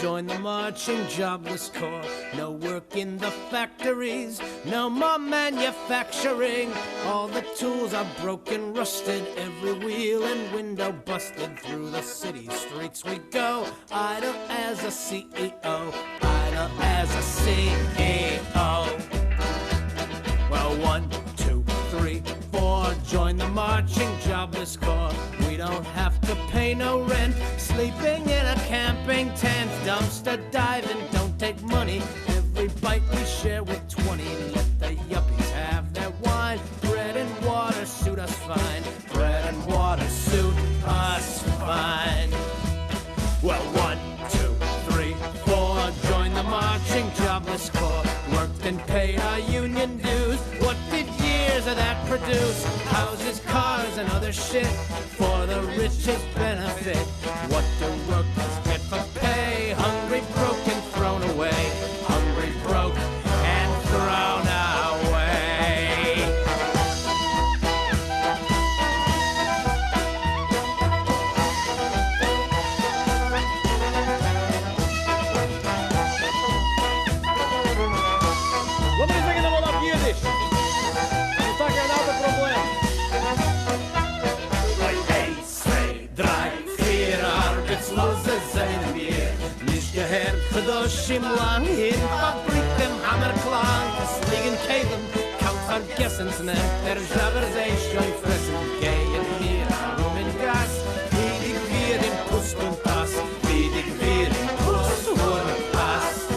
Join the marching jobless corps. No work in the factories, no more manufacturing. All the tools are broken, rusted, every wheel and window busted. Through the city streets we go, idle as a CEO, idle as a CEO. Well, 1, 2, 3, 4, join the marching jobless corps. We don't have to pay no rent, sleeping in a camping tent, dumpster diving, don't take money. Every bite we share with 20. Let the yuppies have their wine. Bread and water suit us fine. Bread and water suit us fine. Well, 1, 2, 3, 4, join the marching jobless corps. Worked and paid our union dues. What did years of that produce? Houses, cars, and other shit for the rich's benefit. What do workers get for pay? Hungry, broke, and thrown away. Hungry, broke, and thrown away. Vamos dizer que não vou dar Yiddish. Não está aqui nada problema. 1, 2, 3, 4 Arbeitslose seien wir. Nicht gehört Chadoshim lang in Fabrik dem Hammerklang. Es liegen Keilen, kaum vergessen's nicht. Der Jabber sei schon fressen. Gehen wir herum in Gas, wie die wir im Pust und Pass, wie die wir im Pust und Pass.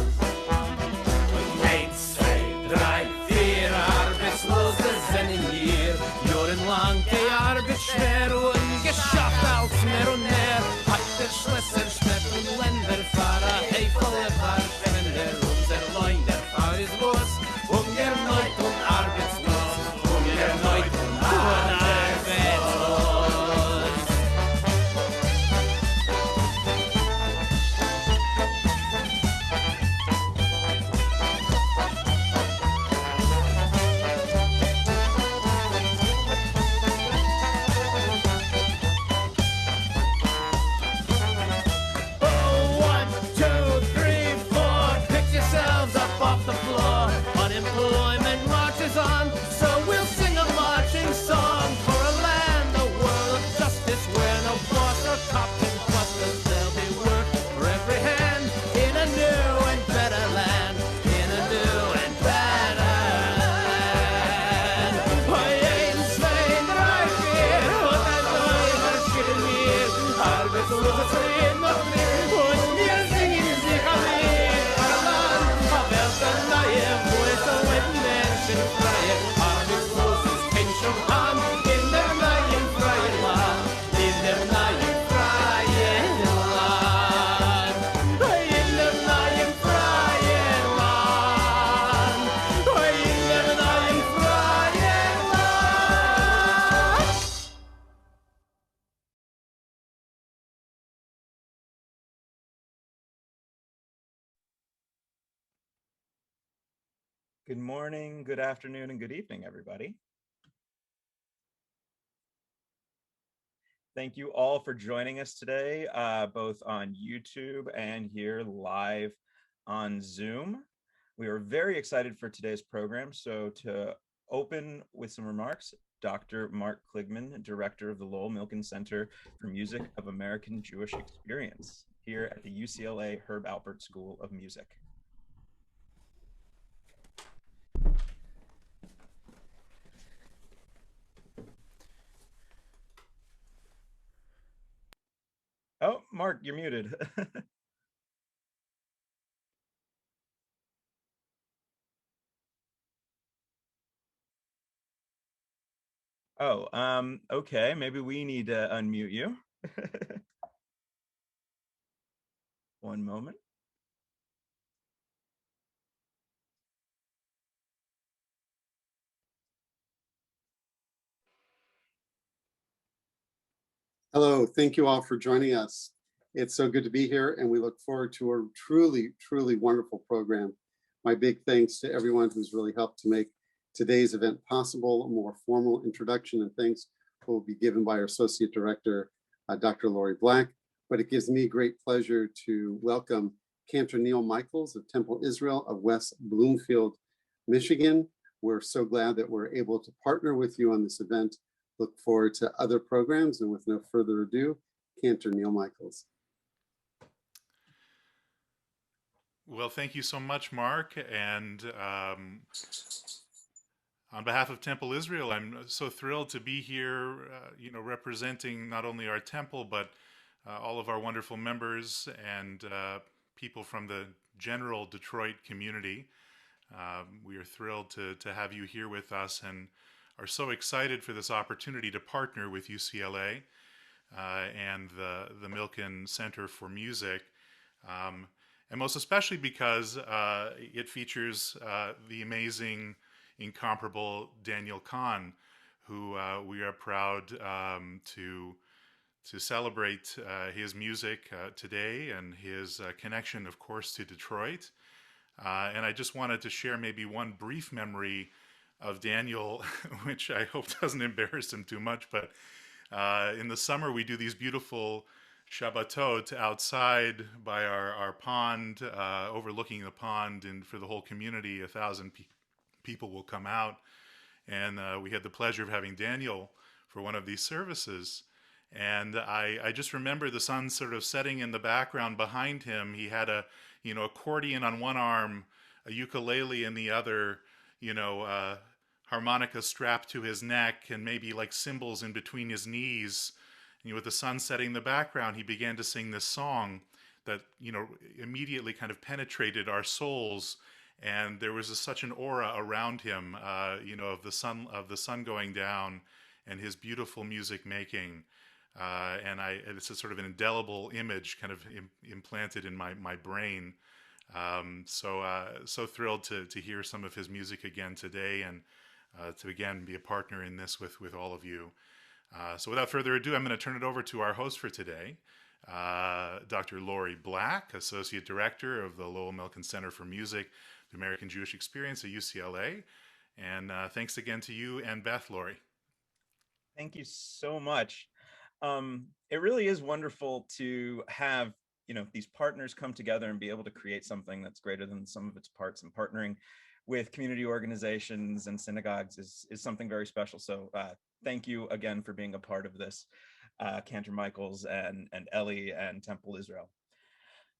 1, 2, 3, 4 Arbeitslose seien wir. Jahrelang die Arbeit schwer und geschafft als mehr und mehr. Hat der Schlösser, Städten, Länder, Fahrer, Heifel, Fahrfänder, unser Leun, der Fahr ist los, ungerneut und arbeitslos, ungerneut und arbeitslos. Good morning, good afternoon, and good evening, everybody. Thank you all for joining us today, both on YouTube and here live on Zoom. We are very excited for today's program. So to open with some remarks, Dr. Mark Klezmer, Director of the Lowell Milken Center for Music of American Jewish Experience here at the UCLA Herb Alpert School of Music. Oh, Mark, you're muted. Oh, okay, maybe we need to unmute you. One moment. Hello, thank you all for joining us. It's so good to be here, and we look forward to a truly, truly wonderful program. My big thanks to everyone who's really helped to make today's event possible. A more formal introduction and thanks will be given by our Associate Director, Dr. Lori Black. But it gives me great pleasure to welcome Cantor Neil Michaels of Temple Israel of West Bloomfield, Michigan. We're so glad that we're able to partner with you on this event. Look forward to other programs, and with no further ado, Cantor Neil Michaels. Well, thank you so much, Mark. And on behalf of Temple Israel, I'm so thrilled to be here, representing not only our temple, but all of our wonderful members and people from the general Detroit community. We are thrilled to have you here with us and are so excited for this opportunity to partner with UCLA and the Milken Center for Music. And most especially because it features the amazing, incomparable Daniel Kahn, who we are proud to celebrate his music today and his connection, of course, to Detroit. And I just wanted to share maybe one brief memory of Daniel, which I hope doesn't embarrass him too much, but in the summer we do these beautiful Shabbatot outside by our pond, overlooking the pond, and for the whole community, 1,000 people will come out. And we had the pleasure of having Daniel for one of these services. And I just remember the sun sort of setting in the background behind him. He had a, accordion on one arm, a ukulele in the other, harmonica strapped to his neck, and maybe like cymbals in between his knees. And with the sun setting in the background, he began to sing this song that, immediately kind of penetrated our souls. And there was such an aura around him, of the sun going down and his beautiful music making. And it's a sort of an indelible image kind of implanted in my brain. So thrilled to hear some of his music again today, and to again be a partner in this with all of you. So without further ado, I'm going to turn it over to our host for today, Dr. Lori Black, Associate Director of the Lowell Milken Center for Music, the American Jewish Experience at UCLA. And thanks again to you and Beth, Lori. Thank you so much. It really is wonderful to have, these partners come together and be able to create something that's greater than the sum of its parts, and partnering with community organizations and synagogues is something very special. So thank you again for being a part of this, Cantor Michaels and Ellie and Temple Israel.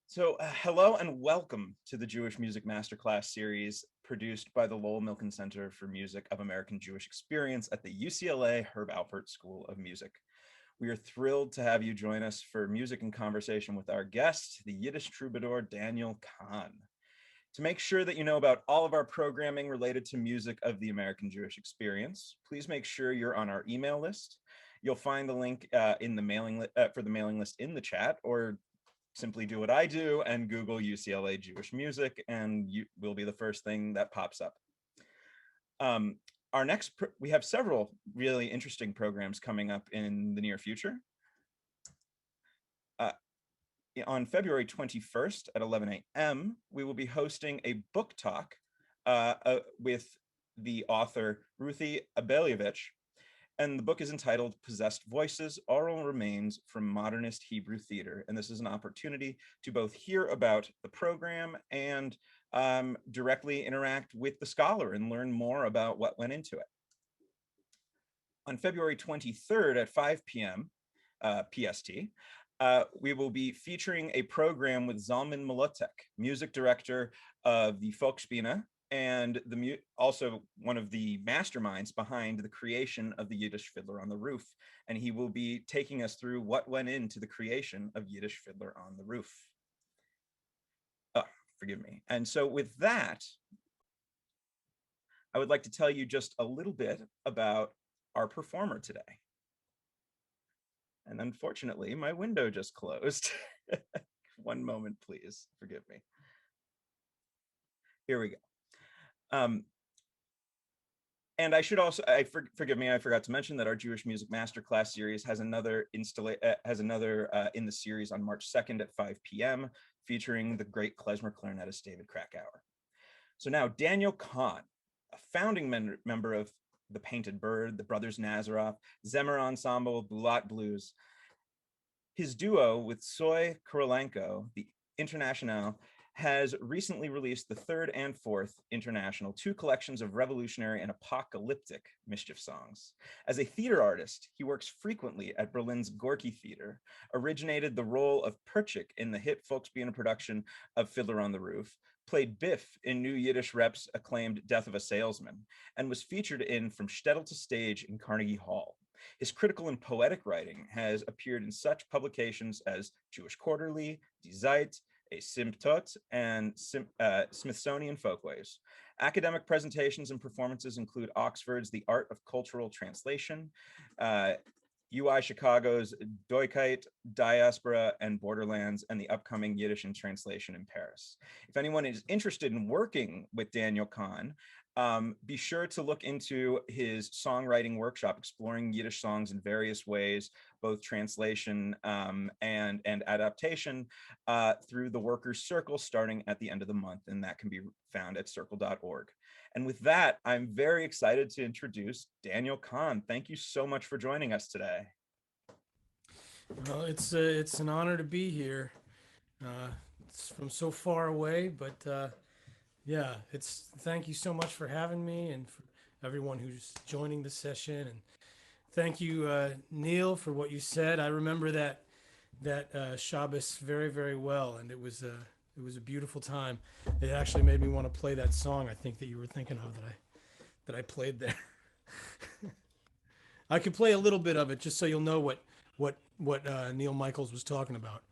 So hello and welcome to the Jewish Music Masterclass series produced by the Lowell Milken Center for Music of American Jewish Experience at the UCLA Herb Alpert School of Music. We are thrilled to have you join us for music and conversation with our guest, the Yiddish troubadour Daniel Kahn. To make sure that you know about all of our programming related to music of the American Jewish Experience, please make sure you're on our email list. You'll find the link in the for the mailing list in the chat, or simply do what I do and Google UCLA Jewish music, and you will be the first thing that pops up. We have several really interesting programs coming up in the near future. On February 21st at 11 a.m., we will be hosting a book talk with the author Ruthie Abelievich, and the book is entitled Possessed Voices, Oral Remains from Modernist Hebrew Theater. And this is an opportunity to both hear about the program and directly interact with the scholar and learn more about what went into it. On February 23rd at 5 p.m. PST, we will be featuring a program with Zalman Malotek, music director of the Volksbühne, and also one of the masterminds behind the creation of the Yiddish Fiddler on the Roof. And he will be taking us through what went into the creation of Yiddish Fiddler on the Roof. Oh, forgive me. And so with that, I would like to tell you just a little bit about our performer today. And unfortunately, my window just closed. One moment, please. Forgive me. Here we go. And I should also, forgive me, I forgot to mention that our Jewish Music Masterclass series has another in the series on March 2nd at 5 p.m. featuring the great Klezmer clarinetist David Krakauer. So now Daniel Kahn, a founding member of the Painted Bird, the Brothers Nazaroff, Zemer Ensemble, Bulat Blues. His duo with Soy Korolenko, the International, has recently released the third and fourth International, two collections of revolutionary and apocalyptic mischief songs. As a theater artist, he works frequently at Berlin's Gorky Theater, originated the role of Perchik in the hit Volksbühne production of Fiddler on the Roof, played Biff in New Yiddish Rep's acclaimed Death of a Salesman, and was featured in From Shtetl to Stage in Carnegie Hall. His critical and poetic writing has appeared in such publications as Jewish Quarterly, Die Zeit, A Symptot, and Smithsonian Folkways. Academic presentations and performances include Oxford's The Art of Cultural Translation, UI Chicago's Deutschheit, Diaspora, and Borderlands, and the upcoming Yiddish in Translation in Paris. If anyone is interested in working with Daniel Kahn, be sure to look into his songwriting workshop, exploring Yiddish songs in various ways, both translation and adaptation, through the Workers' Circle starting at the end of the month, and that can be found at circle.org. And with that, I'm very excited to introduce Daniel Kahn. Thank you so much for joining us today. Well, it's an honor to be here. It's from so far away, but yeah, thank you so much for having me, and for everyone who's joining the session. And thank you, Neil, for what you said. I remember that Shabbos very, very well, and it was a beautiful time. It actually made me want to play that song I think that you were thinking of that I played there. I could play a little bit of it just so you'll know what Neil Michaels was talking about.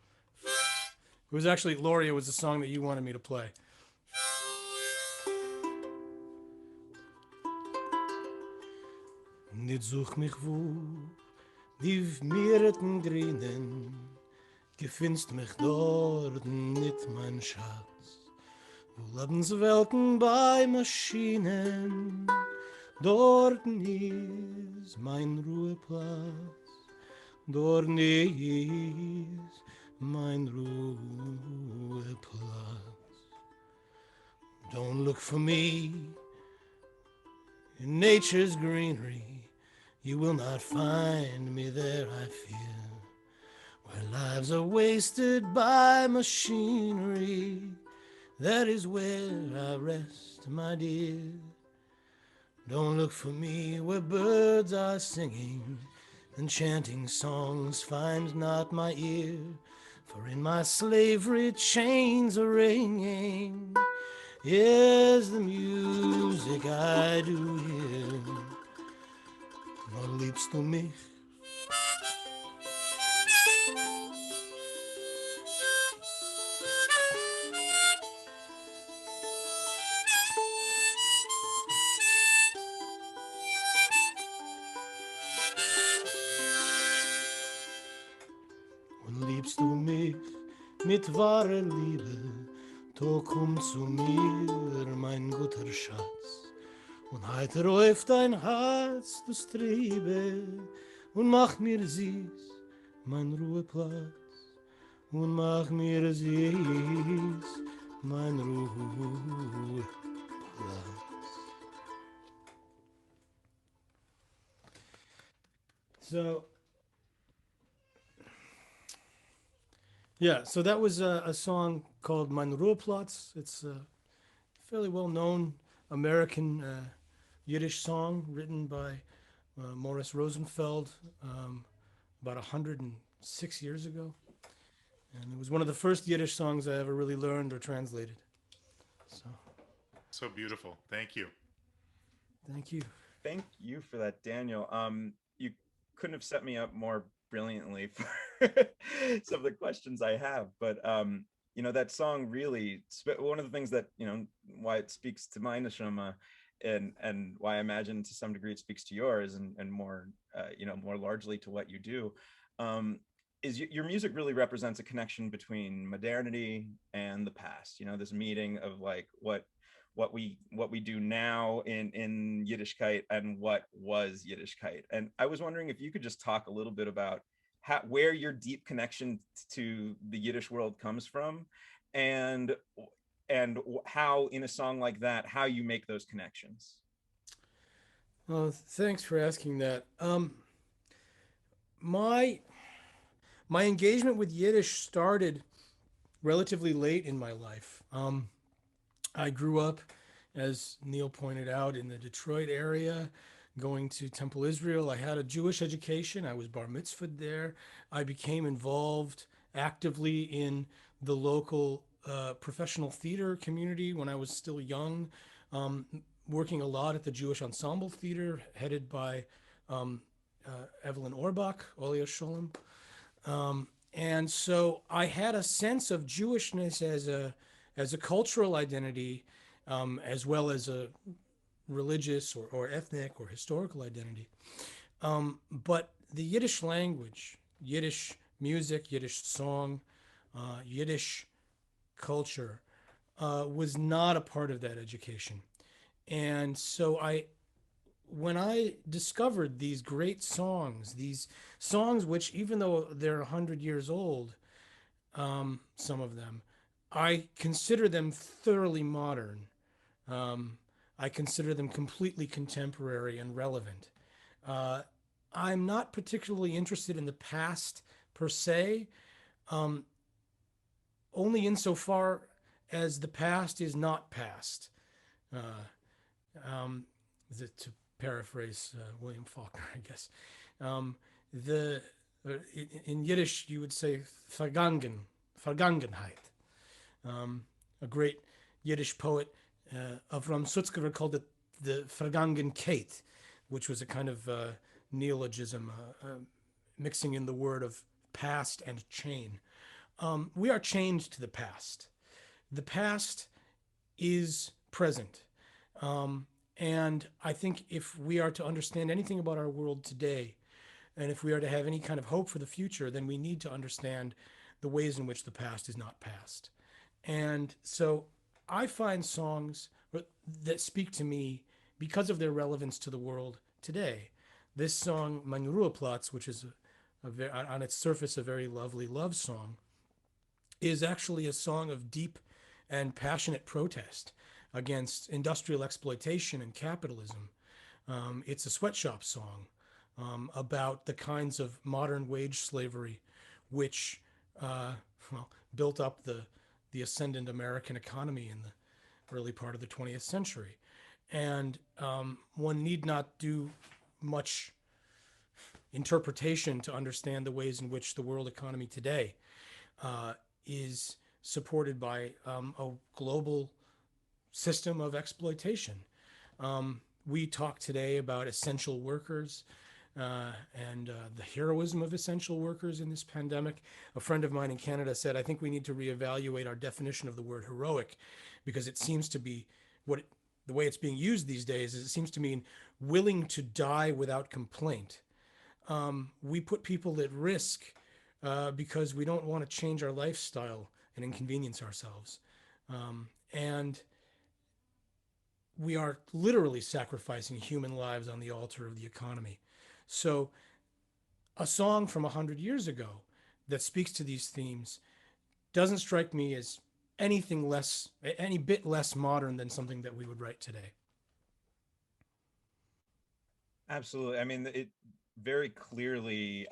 It was actually, Gloria was the song that you wanted me to play. Nit such mich wo, die mireten Grinen, gefinst mich dort nit mein Schatz. Wo Lebenswelten bei Maschinen, dort is mein Ruheplatz, dort is mein Ruheplatz. Don't look for me in nature's greenery, you will not find me there, I fear, where lives are wasted by machinery. That is where I rest, my dear. Don't look for me where birds are singing and chanting songs find not my ear, for in my slavery chains are ringing. Yes, the music I do hear. Wann liebst du mich? Wann liebst du mich mit wahrer Liebe? So komm zu mir, mein guter Schatz, und heiter auf dein Herz das Triebe, und mach mir süß mein Ruheplatz, und mach mir süß mein Ruheplatz. So that was a song called Mein Ruheplatz. It's a fairly well-known American Yiddish song written by Morris Rosenfeld about 106 years ago. And it was one of the first Yiddish songs I ever really learned or translated. So beautiful. Thank you. Thank you. Thank you for that, Daniel. You couldn't have set me up more brilliantly for some of the questions I have, but you know, that song really, one of the things that, you know, why it speaks to my neshama, and why I imagine to some degree it speaks to yours, and more, you know, more largely to what you do, is your music really represents a connection between modernity and the past. You know, this meeting of like what what we do now in Yiddishkeit and what was Yiddishkeit. And I was wondering if you could just talk a little bit about where your deep connection to the Yiddish world comes from, and how in a song like that, how you make those connections. Well, thanks for asking that. My my engagement with Yiddish started relatively late in my life. I grew up, as Neil pointed out, in the Detroit area, going to Temple Israel. I had a Jewish education. I was bar mitzvahed there. I became involved actively in the local professional theater community when I was still young, um, working a lot at the Jewish Ensemble Theater, headed by um, Evelyn Orbach, Olia Sholem. And so I had a sense of Jewishness as a cultural identity, as well as a religious or ethnic or historical identity. But the Yiddish language, Yiddish music, Yiddish song, Yiddish culture was not a part of that education. And so when I discovered these great songs, these songs which, even though they're 100 years old, some of them, I consider them thoroughly modern. Um, I consider them completely contemporary and relevant. Uh, I'm not particularly interested in the past per se, um, only insofar as the past is not past. Uh, um, to paraphrase William Faulkner, I guess. The in Yiddish you would say Vergangenheit. A great Yiddish poet, Avram Sutzkever, called it the Vergangenkeit, which was a kind of neologism, mixing in the word of past and chain. We are chained to the past. The past is present. And I think if we are to understand anything about our world today, and if we are to have any kind of hope for the future, then we need to understand the ways in which the past is not past. And so I find songs that speak to me because of their relevance to the world today. This song, Mein Ruheplatz, which is on its surface a very lovely love song, is actually a song of deep and passionate protest against industrial exploitation and capitalism. It's a sweatshop song about the kinds of modern wage slavery which built up the ascendant American economy in the early part of the 20th century. And one need not do much interpretation to understand the ways in which the world economy today is supported by a global system of exploitation. We talk today about essential workers and the heroism of essential workers in this pandemic. A friend of mine in Canada said, I think we need to reevaluate our definition of the word heroic, because it seems to be the way it's being used these days is it seems to mean willing to die without complaint. We put people at risk because we don't want to change our lifestyle and inconvenience ourselves. And we are literally sacrificing human lives on the altar of the economy. So a song from 100 years ago that speaks to these themes doesn't strike me as any bit less modern than something that we would write today. Absolutely. I mean, it very clearly,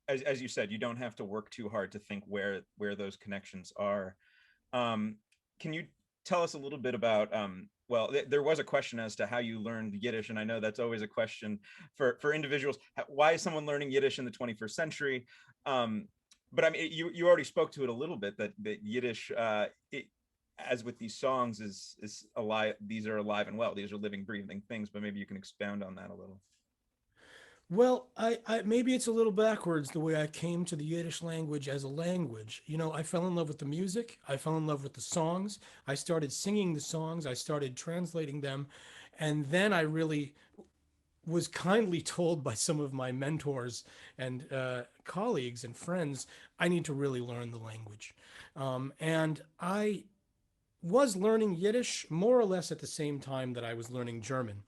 as you said, you don't have to work too hard to think where those connections are. Can you tell us a little bit about, well, there was a question as to how you learned Yiddish, and I know that's always a question for individuals. Why is someone learning Yiddish in the 21st century? But I mean, you already spoke to it a little bit, that Yiddish, as with these songs, is alive. These are alive and well. These are living, breathing things. But maybe you can expound on that a little. Well, I maybe it's a little backwards the way I came to the Yiddish language as a language. You know, I fell in love with the music. I fell in love with the songs. I started singing the songs. I started translating them. And then I really was kindly told by some of my mentors and colleagues and friends, I need to really learn the language. And I was learning Yiddish more or less at the same time that I was learning German.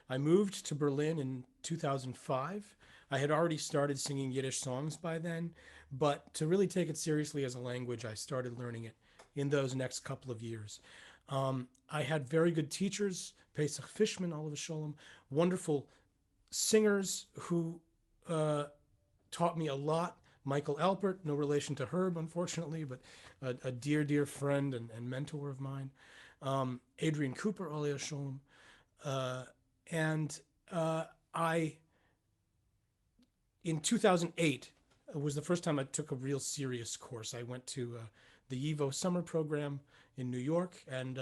I moved to Berlin in 2005. I had already started singing Yiddish songs by then, but to really take it seriously as a language, I started learning it in those next couple of years. I had very good teachers, Pesach Fishman, Oliver Sholem, wonderful singers who taught me a lot. Michael Alpert, no relation to Herb, unfortunately, but a dear, dear friend and mentor of mine. Adrian Cooper, Oliver Sholem. In 2008, was the first time I took a real serious course. I went to the YIVO summer program in New York, and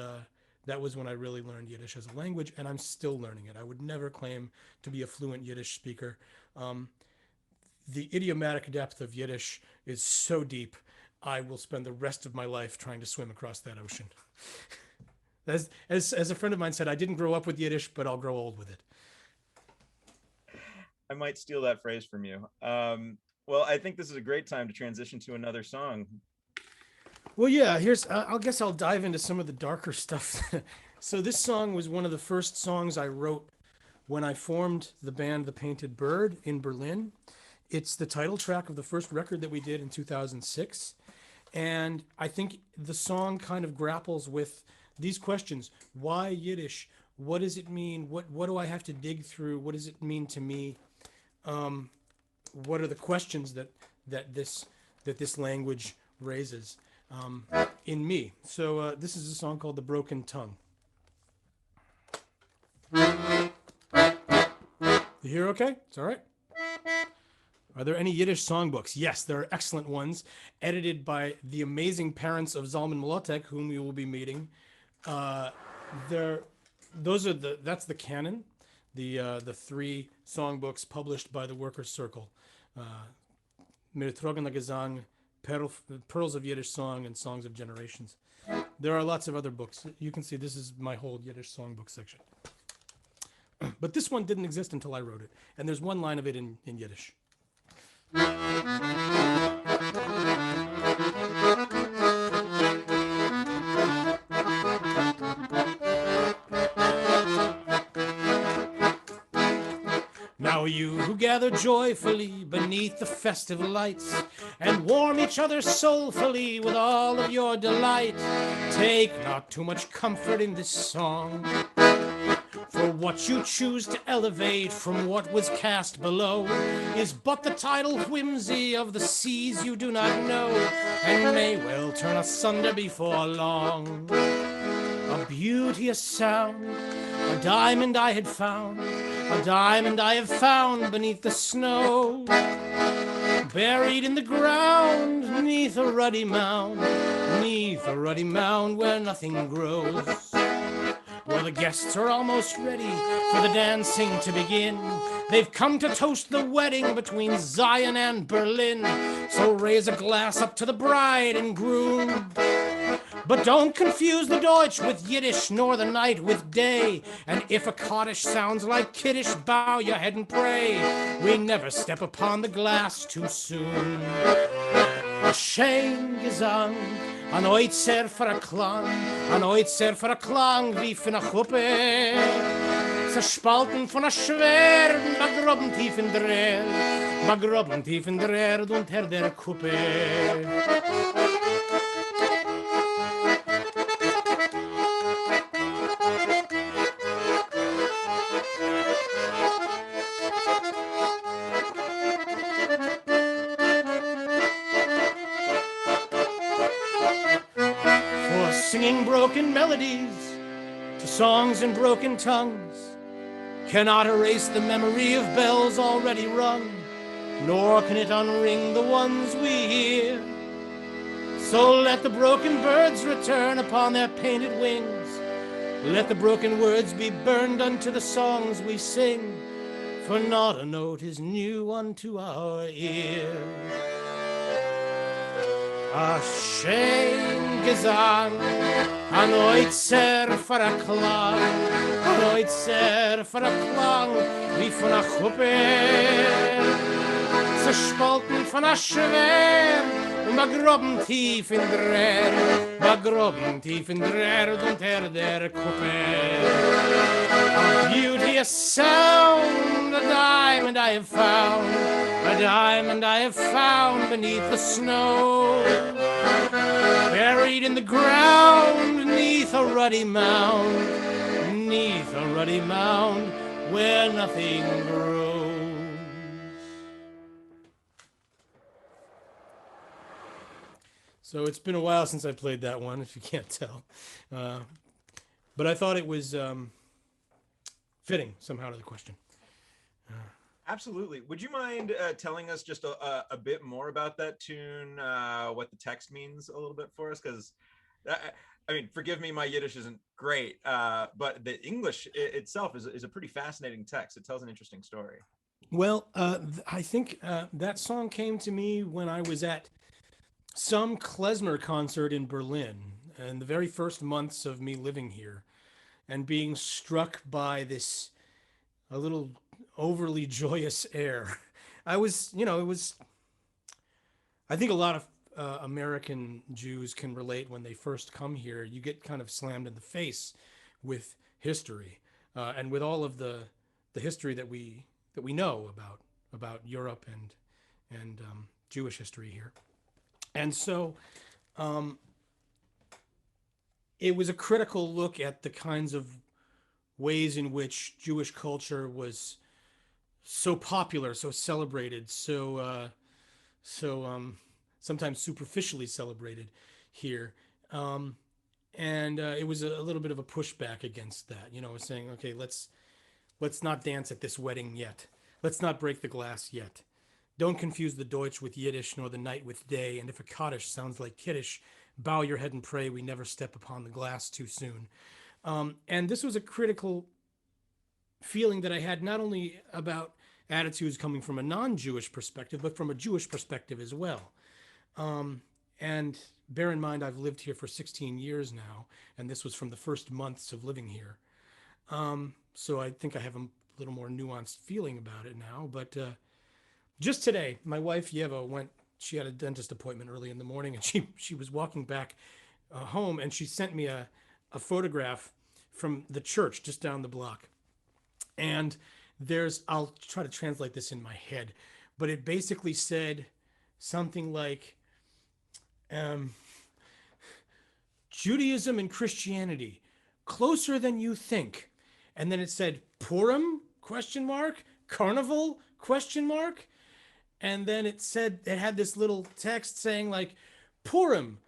that was when I really learned Yiddish as a language, and I'm still learning it. I would never claim to be a fluent Yiddish speaker. The idiomatic depth of Yiddish is so deep, I will spend the rest of my life trying to swim across that ocean. As a friend of mine said, I didn't grow up with Yiddish, but I'll grow old with it. I might steal that phrase from you. Well, I think this is a great time to transition to another song. Well, yeah, I guess I'll dive into some of the darker stuff. So this song was one of the first songs I wrote when I formed the band The Painted Bird in Berlin. It's the title track of the first record that we did in 2006. And I think the song kind of grapples with these questions. Why Yiddish? What does it mean? What do I have to dig through? What does it mean to me? What are the questions that this language raises in me? So this is a song called The Broken Tongue. You hear okay? It's all right? Are there any Yiddish songbooks? Yes, there are excellent ones, edited by the amazing parents of Zalman Mlotek, whom we will be meeting. That's the canon, the three songbooks published by the Workers' Circle. Mir Trogener Gesang, Pearls of Yiddish Song, and Songs of Generations. There are lots of other books. You can see this is my whole Yiddish songbook section. But this one didn't exist until I wrote it, and there's one line of it in Yiddish. Now you who gather joyfully beneath the festive lights and warm each other soulfully with all of your delight, take not too much comfort in this song. For what you choose to elevate from what was cast below is but the tidal whimsy of the seas you do not know, and may well turn asunder before long. A beauteous sound, a diamond I had found, a diamond I have found beneath the snow, buried in the ground, neath a ruddy mound where nothing grows. Well, the guests are almost ready for the dancing to begin. They've come to toast the wedding between Zion and Berlin. So raise a glass up to the bride and groom. But don't confuse the Deutsch with Yiddish, nor the night with day. And if a Kaddish sounds like Kiddish, bow your head and pray. We never step upon the glass too soon. A Schein Gesang, an Oitzer für a Klang, wie von a Chuppe. Zerspalten von a Schwert, begraben tief in der Erde unter der Kuppe. Singing broken melodies to songs in broken tongues cannot erase the memory of bells already rung, nor can it unring the ones we hear. So let the broken birds return upon their painted wings. Let the broken words be burned unto the songs we sing, for not a note is new unto our ear. A Schein Gesang, an Oitzer für a Klang, wie von a Chuppe. gespalten von a Schwer und begroben tief in der Erde, begroben tief in der Erde unter der Kuppe. A beauteous sound, a diamond I have found, a diamond I have found beneath the snow, buried in the ground, beneath a ruddy mound, beneath a ruddy mound where nothing grows. So it's been a while since I played that one, if you can't tell. But I thought it was fitting somehow to the question. Absolutely. Would you mind telling us just a bit more about that tune, what the text means a little bit for us? Because, I mean, forgive me, my Yiddish isn't great, but the English itself is a pretty fascinating text. It tells an interesting story. Well, I think that song came to me when I was at some Klezmer concert in Berlin, in the very first months of me living here, and being struck by this a little overly joyous air. I was, it was, I think a lot of American Jews can relate when they first come here. You get kind of slammed in the face with history, and with all of the history that we know about Europe and Jewish history here. And so it was a critical look at the kinds of ways in which Jewish culture was so popular, so celebrated, so sometimes superficially celebrated here. And it was a little bit of a pushback against that, saying, okay, let's not dance at this wedding yet. Let's not break the glass yet. Don't confuse the Deutsch with Yiddish, nor the night with day. And if a Kaddish sounds like Kiddush, bow your head and pray we never step upon the glass too soon. And this was a critical feeling that I had, not only about attitudes coming from a non-Jewish perspective, but from a Jewish perspective as well. And bear in mind, I've lived here for 16 years now, and this was from the first months of living here. So I think I have a little more nuanced feeling about it now. But just today, my wife Yeva she had a dentist appointment early in the morning, and she was walking back home, and she sent me a photograph from the church just down the block. And I'll try to translate this in my head, but it basically said something like, Judaism and Christianity, closer than you think. And then it said Purim, ? Carnival, ? And then it had this little text saying like, Purim,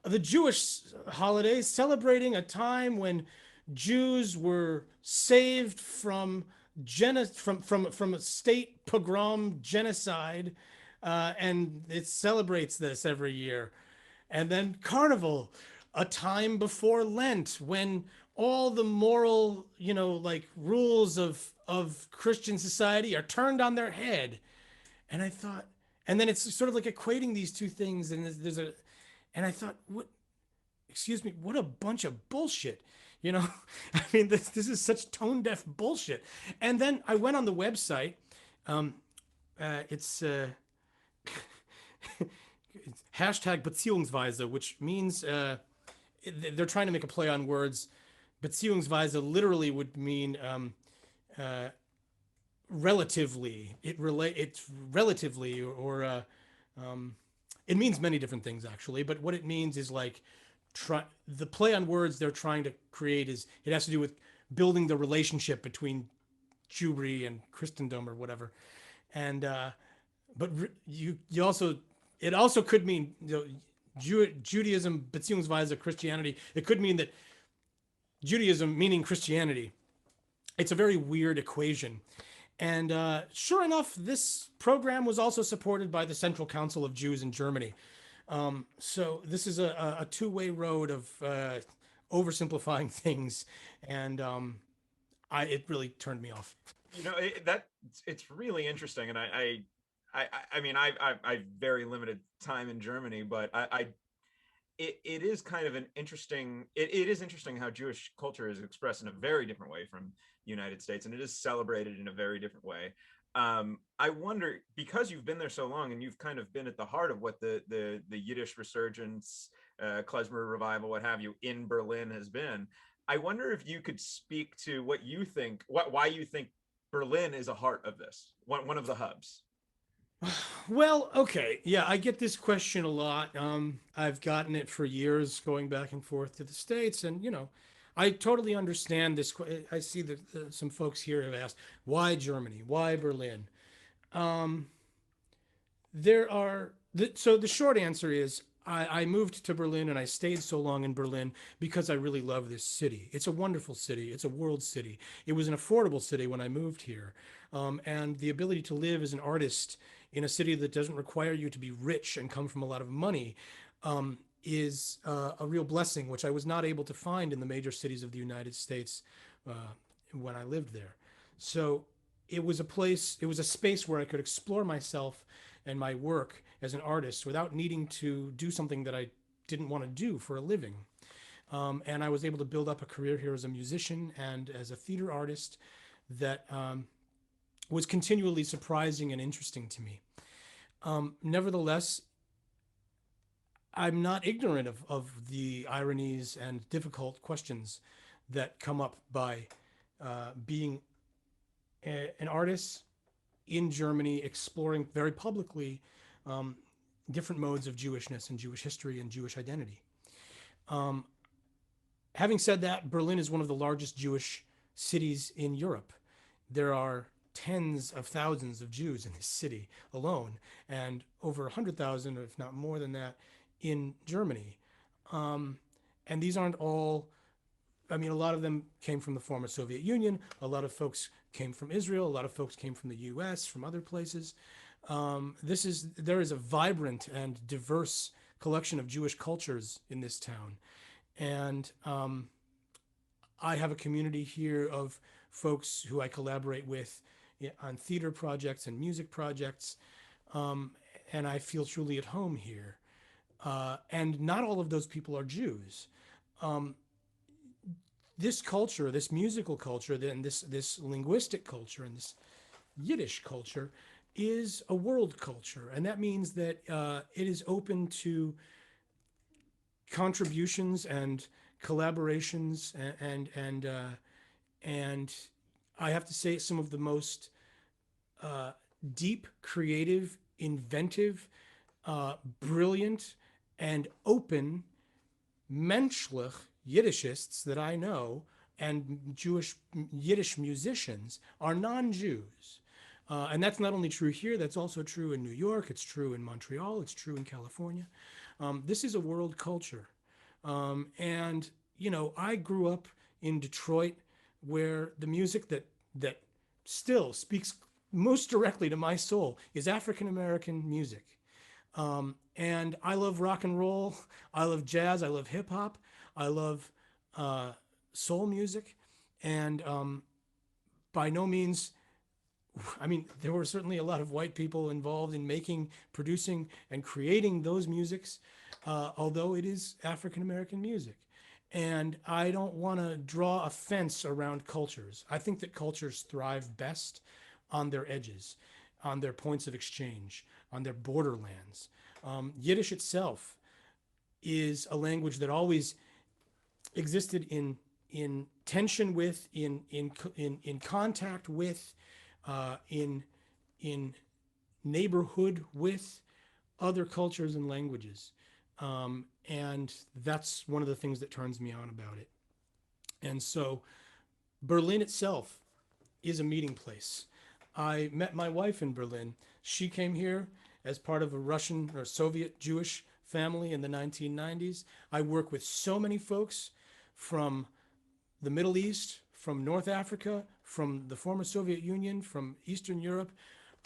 the Jewish holiday celebrating a time when Jews were saved from a state pogrom genocide, and it celebrates this every year. And then Carnival, a time before Lent when all the moral, rules of Christian society are turned on their head. And I thought, and then it's sort of like equating these two things, and and I thought, what a bunch of bullshit. I mean, this is such tone-deaf bullshit. And then I went on the website. It's hashtag Beziehungsweise, which means they're trying to make a play on words. Beziehungsweise literally would mean relatively. It's relatively, or it means many different things actually. But what it means is like, the play on words they're trying to create it has to do with building the relationship between Jewry and Christendom or whatever. And but it also could mean Judaism beziehungsweise Christianity. It could mean that Judaism meaning Christianity. It's a very weird equation. And sure enough, this program was also supported by the Central Council of Jews in Germany. So this is a two-way road of oversimplifying things, and it really turned me off. It's really interesting, and I mean I've very limited time in Germany, but it is kind of an interesting. It is interesting how Jewish culture is expressed in a very different way from the United States, and it is celebrated in a very different way. I wonder, because you've been there so long and you've kind of been at the heart of what the Yiddish resurgence, Klezmer revival, what have you, in Berlin has been. I wonder if you could speak to what you think, why you think Berlin is a heart of this, one of the hubs. Well, okay. Yeah, I get this question a lot. I've gotten it for years going back and forth to the States. And, I totally understand this. I see that some folks here have asked, why Germany? Why Berlin? So the short answer is I moved to Berlin and I stayed so long in Berlin because I really love this city. It's a wonderful city. It's a world city. It was an affordable city when I moved here. And the ability to live as an artist in a city that doesn't require you to be rich and come from a lot of money is a real blessing, which I was not able to find in the major cities of the United States when I lived there. So it was a space where I could explore myself and my work as an artist without needing to do something that I didn't want to do for a living. And I was able to build up a career here as a musician and as a theater artist that was continually surprising and interesting to me. Nevertheless, I'm not ignorant of the ironies and difficult questions that come up by being an artist in Germany, exploring very publicly different modes of Jewishness and Jewish history and Jewish identity. Having said that, Berlin is one of the largest Jewish cities in Europe. There are tens of thousands of Jews in this city alone, and over 100,000, if not more than that, in Germany. And these aren't all, a lot of them came from the former Soviet Union. A lot of folks came from Israel. A lot of folks came from the US, from other places. There is a vibrant and diverse collection of Jewish cultures in this town. And I have a community here of folks who I collaborate with on theater projects and music projects. And I feel truly at home here. And not all of those people are Jews. This culture, this musical culture, and this linguistic culture, and this Yiddish culture is a world culture. And that means that it is open to contributions and collaborations and I have to say some of the most deep, creative, inventive, brilliant, and open menschlich Yiddishists that I know and Yiddish musicians are non-Jews. And that's not only true here, that's also true in New York, it's true in Montreal, it's true in California. This is a world culture. And, I grew up in Detroit where the music that still speaks most directly to my soul is African-American music. And I love rock and roll, I love jazz, I love hip hop, I love soul music. And by no means, there were certainly a lot of white people involved in making, producing, and creating those musics, although it is African-American music. And I don't want to draw a fence around cultures. I think that cultures thrive best on their edges, on their points of exchange, on their borderlands. Yiddish itself is a language that always existed in tension with, in contact with, in neighborhood with other cultures and languages. And that's one of the things that turns me on about it. And so Berlin itself is a meeting place. I met my wife in Berlin. She came here as part of a Russian or Soviet Jewish family in the 1990s. I work with so many folks from the Middle East, from North Africa, from the former Soviet Union, from Eastern Europe.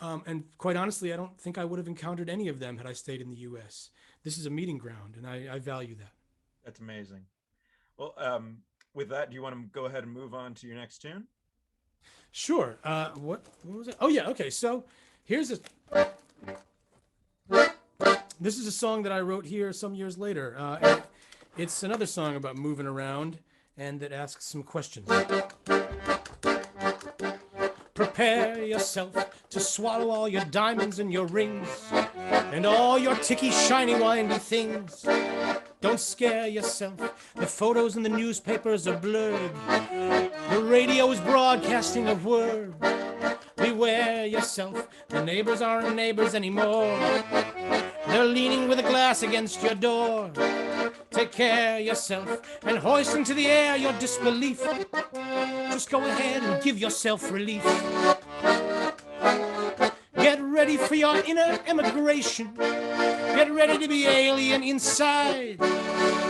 And quite honestly, I don't think I would have encountered any of them had I stayed in the US. This is a meeting ground, and I value that. That's amazing. Well, with that, do you want to go ahead and move on to your next tune? Sure. What was it? Oh, yeah. Okay. So here's this is a song that I wrote here some years later. It's another song about moving around and that asks some questions. Prepare yourself to swallow all your diamonds and your rings and all your ticky, shiny, windy things. Don't scare yourself. The photos in the newspapers are blurred. The radio is broadcasting a word. Beware yourself. The neighbors aren't neighbors anymore. They're leaning with a glass against your door. Take care of yourself and hoist into the air your disbelief. Just go ahead and give yourself relief. Get ready for your inner emigration. Get ready to be alien inside.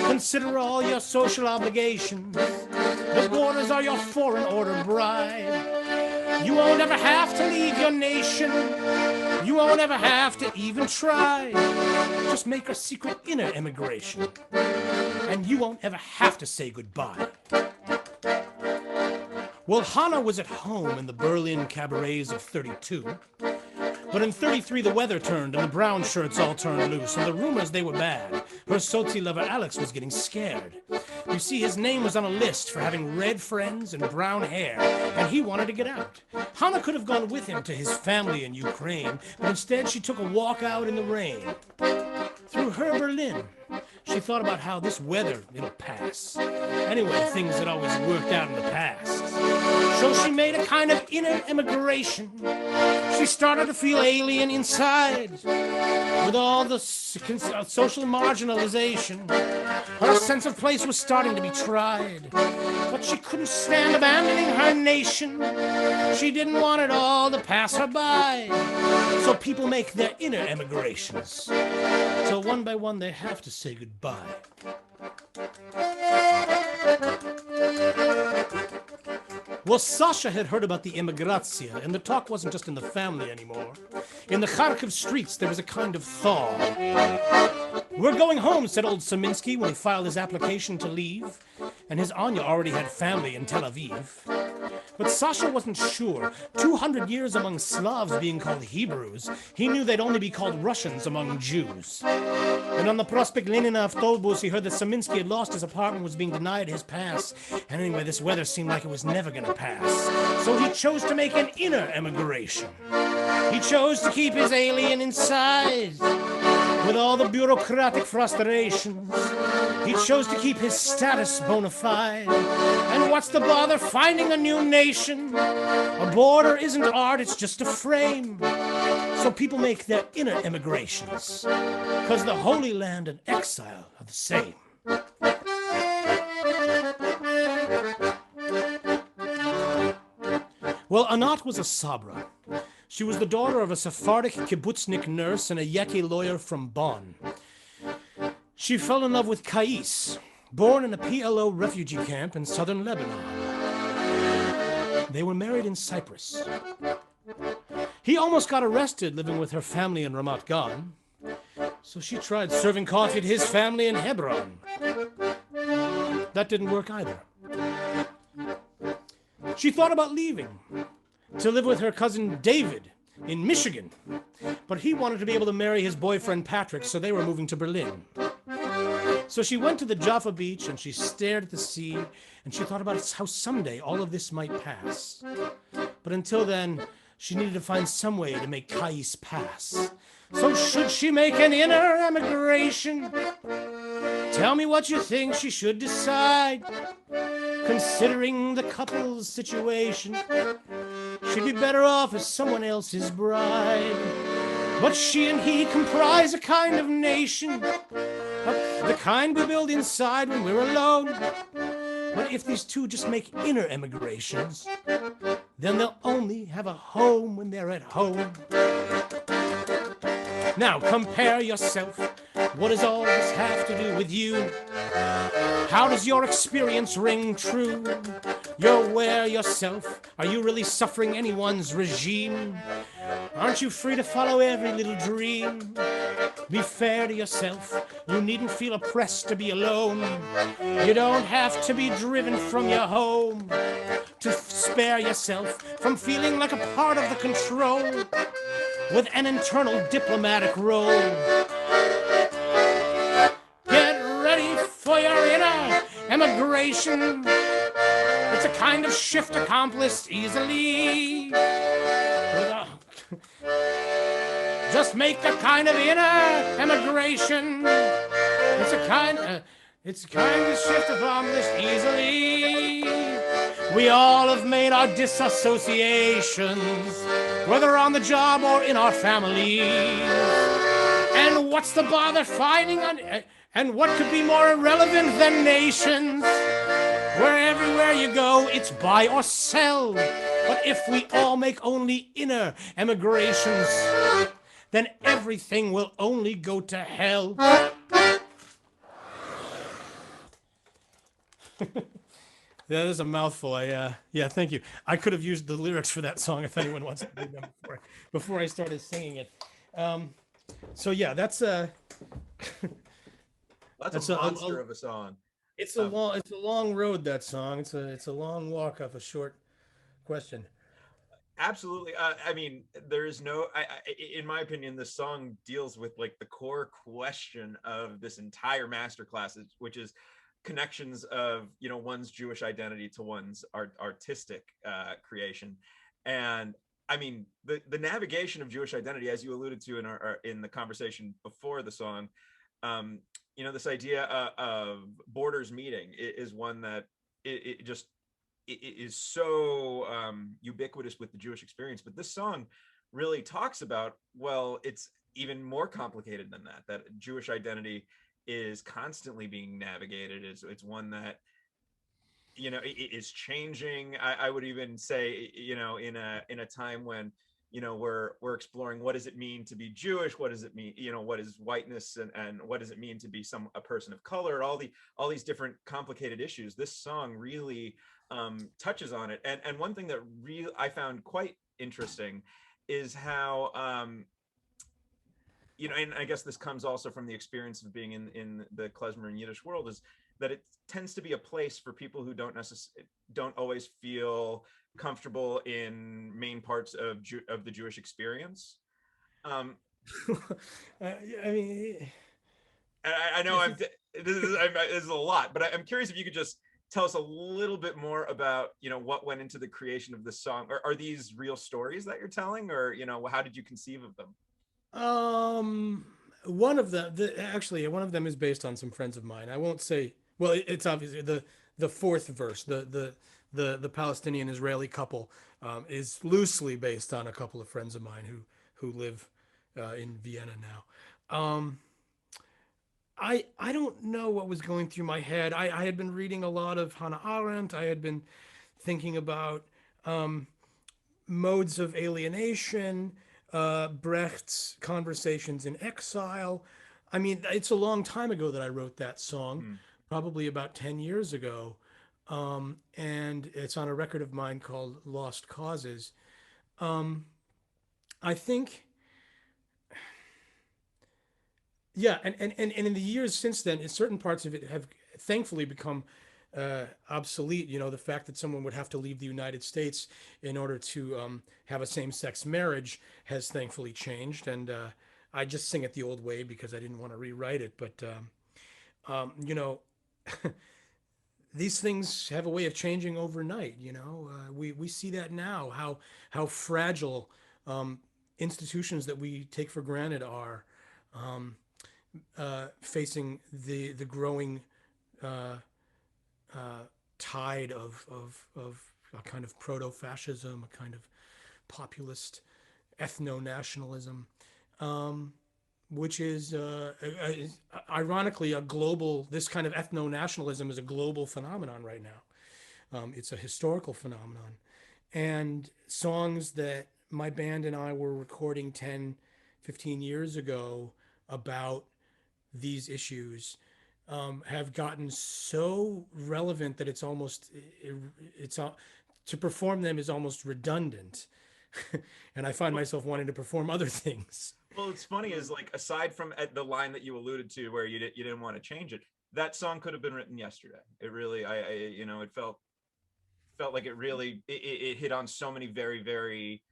Consider all your social obligations. The borders are your foreign order bride. You won't ever have to leave your nation. You won't ever have to even try. Just make a secret inner emigration, and you won't ever have to say goodbye. Well, Hannah was at home in the Berlin cabarets of 32. But in 33, the weather turned and the brown shirts all turned loose, and the rumors, they were bad. Her Sozi lover Alex was getting scared. You see, his name was on a list for having red friends and brown hair, and he wanted to get out. Hannah could have gone with him to his family in Ukraine, but instead she took a walk out in the rain. Through her Berlin, she thought about how this weather, it'll pass. Anyway, things had always worked out in the past. So she made a kind of inner emigration. She started to feel alien inside. With all the social marginalization, her sense of place was starting to be tried. But she couldn't stand abandoning her nation. She didn't want it all to pass her by. So people make their inner emigrations. So one by one they have to say goodbye. Well, Sasha had heard about the immigrazia, and the talk wasn't just in the family anymore. In the Kharkiv streets, there was a kind of thaw. "We're going home," said old Saminsky when he filed his application to leave, and his Anya already had family in Tel Aviv. But Sasha wasn't sure. 200 years among Slavs being called Hebrews, he knew they'd only be called Russians among Jews. And on the Prospect Lenina autobus, he heard that Saminsky had lost his apartment, was being denied his pass. And anyway, this weather seemed like it was never going to pass. So he chose to make an inner emigration. He chose to keep his alien inside. With all the bureaucratic frustrations, he chose to keep his status bona fide. And what's the bother finding a new nation? A border isn't art, it's just a frame. So people make their inner emigrations, 'cause the Holy Land and exile are the same. Well, Anat was a Sabra. She was the daughter of a Sephardic kibbutznik nurse and a Yeki lawyer from Bonn. She fell in love with Kais, born in a PLO refugee camp in southern Lebanon. They were married in Cyprus. He almost got arrested living with her family in Ramat Gan, so she tried serving coffee to his family in Hebron. That didn't work either. She thought about leaving to live with her cousin David in Michigan, but he wanted to be able to marry his boyfriend Patrick, so they were moving to Berlin. So she went to the Jaffa beach and she stared at the sea, and she thought about how someday all of this might pass. But until then, she needed to find some way to make Kais pass. So should she make an inner emigration? Tell me what you think she should decide. Considering the couple's situation, she'd be better off as someone else's bride. But she and he comprise a kind of nation, the kind we build inside when we're alone. But if these two just make inner emigrations, then they'll only have a home when they're at home. Now compare yourself. What does all this have to do with you? How does your experience ring true? You're aware yourself. Are you really suffering anyone's regime? Aren't you free to follow every little dream? Be fair to yourself. You needn't feel oppressed to be alone. You don't have to be driven from your home to spare yourself from feeling like a part of the control with an internal diplomatic role. Get ready for your inner emigration. It's a kind of shift accomplished easily. just make a kind of inner emigration. It's a kind of shift accomplished easily. We all have made our disassociations, whether on the job or in our families. And what's the bother finding and what could be more irrelevant than nations? Where everywhere you go, it's buy or sell. But if we all make only inner emigrations, then everything will only go to hell. That is a mouthful. Yeah, thank you. I could have used the lyrics for that song if anyone wants to read them before I started singing it. So yeah, that's a monster of a song. It's a long road, that song. It's a long walk off a short question. Absolutely. I mean, there's no, in my opinion, this song deals with like the core question of this entire masterclass, which is connections of, you know, one's Jewish identity to one's artistic creation. And I mean, the navigation of Jewish identity, as you alluded to in the conversation before the song, you know, this idea of borders meeting is one that it is so ubiquitous with the Jewish experience. But this song really talks about, well, it's even more complicated than that Jewish identity is constantly being navigated. It's one that, you know, is changing. I would even say, you know, in a time when, you know, we're exploring what does it mean to be Jewish, what does it mean, you know, what is whiteness, and what does it mean to be a person of color, all these different complicated issues. This song really touches on it. And one thing that I found quite interesting is how you know, and I guess this comes also from the experience of being in the Klezmer and Yiddish world, is that it tends to be a place for people who don't always feel comfortable in main parts of the Jewish experience. I mean, I know this is a lot, but I'm curious if you could just tell us a little bit more about, you know, what went into the creation of this song. Are these real stories that you're telling, or, you know, how did you conceive of them? One of them, actually, one of them is based on some friends of mine. I won't say. Well, it's obviously the fourth verse, the Palestinian Israeli couple, is loosely based on a couple of friends of mine who live in Vienna now. I don't know what was going through my head. I had been reading a lot of Hannah Arendt. I had been thinking about modes of alienation, Brecht's Conversations in Exile. I mean, it's a long time ago that I wrote that song, probably about 10 years ago. And it's on a record of mine called Lost Causes. I think, yeah, and in the years since then, certain parts of it have thankfully become obsolete. You know, the fact that someone would have to leave the United States in order to have a same-sex marriage has thankfully changed, and I just sing it the old way because I didn't want to rewrite it. But you know, these things have a way of changing overnight. You know, we see that now, how fragile institutions that we take for granted are facing the growing tide of a kind of proto-fascism, a kind of populist ethno-nationalism, which is ironically a global. This kind of ethno-nationalism is a global phenomenon right now. It's a historical phenomenon, and songs that my band and I were recording 10, 15 years ago about these issues have gotten so relevant that to perform them is almost redundant. And I find myself wanting to perform other things. Well, it's funny is, like, aside from the line that you alluded to where you didn't want to change it, that song could have been written yesterday. It really, I you know, it felt like it really it hit on so many very, very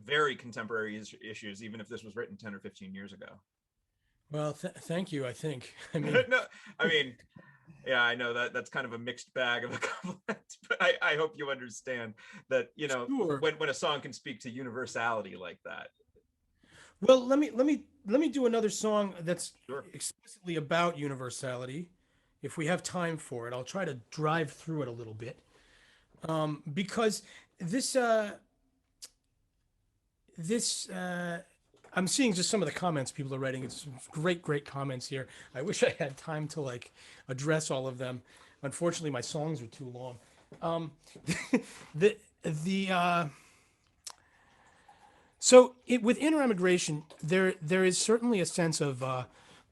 very contemporary issues, even if this was written 10 or 15 years ago. Well, thank you. I think. I mean, no, I mean, yeah, I know that's kind of a mixed bag of a compliment, but I hope you understand that, you know, sure. when a song can speak to universality like that. Well, let me do another song that's Sure. explicitly about universality, if we have time for it. I'll try to drive through it a little bit, because this this I'm seeing just some of the comments people are writing. It's great comments here. I wish I had time to like address all of them. Unfortunately, my songs are too long. The the So with inter-immigration, there is certainly a sense of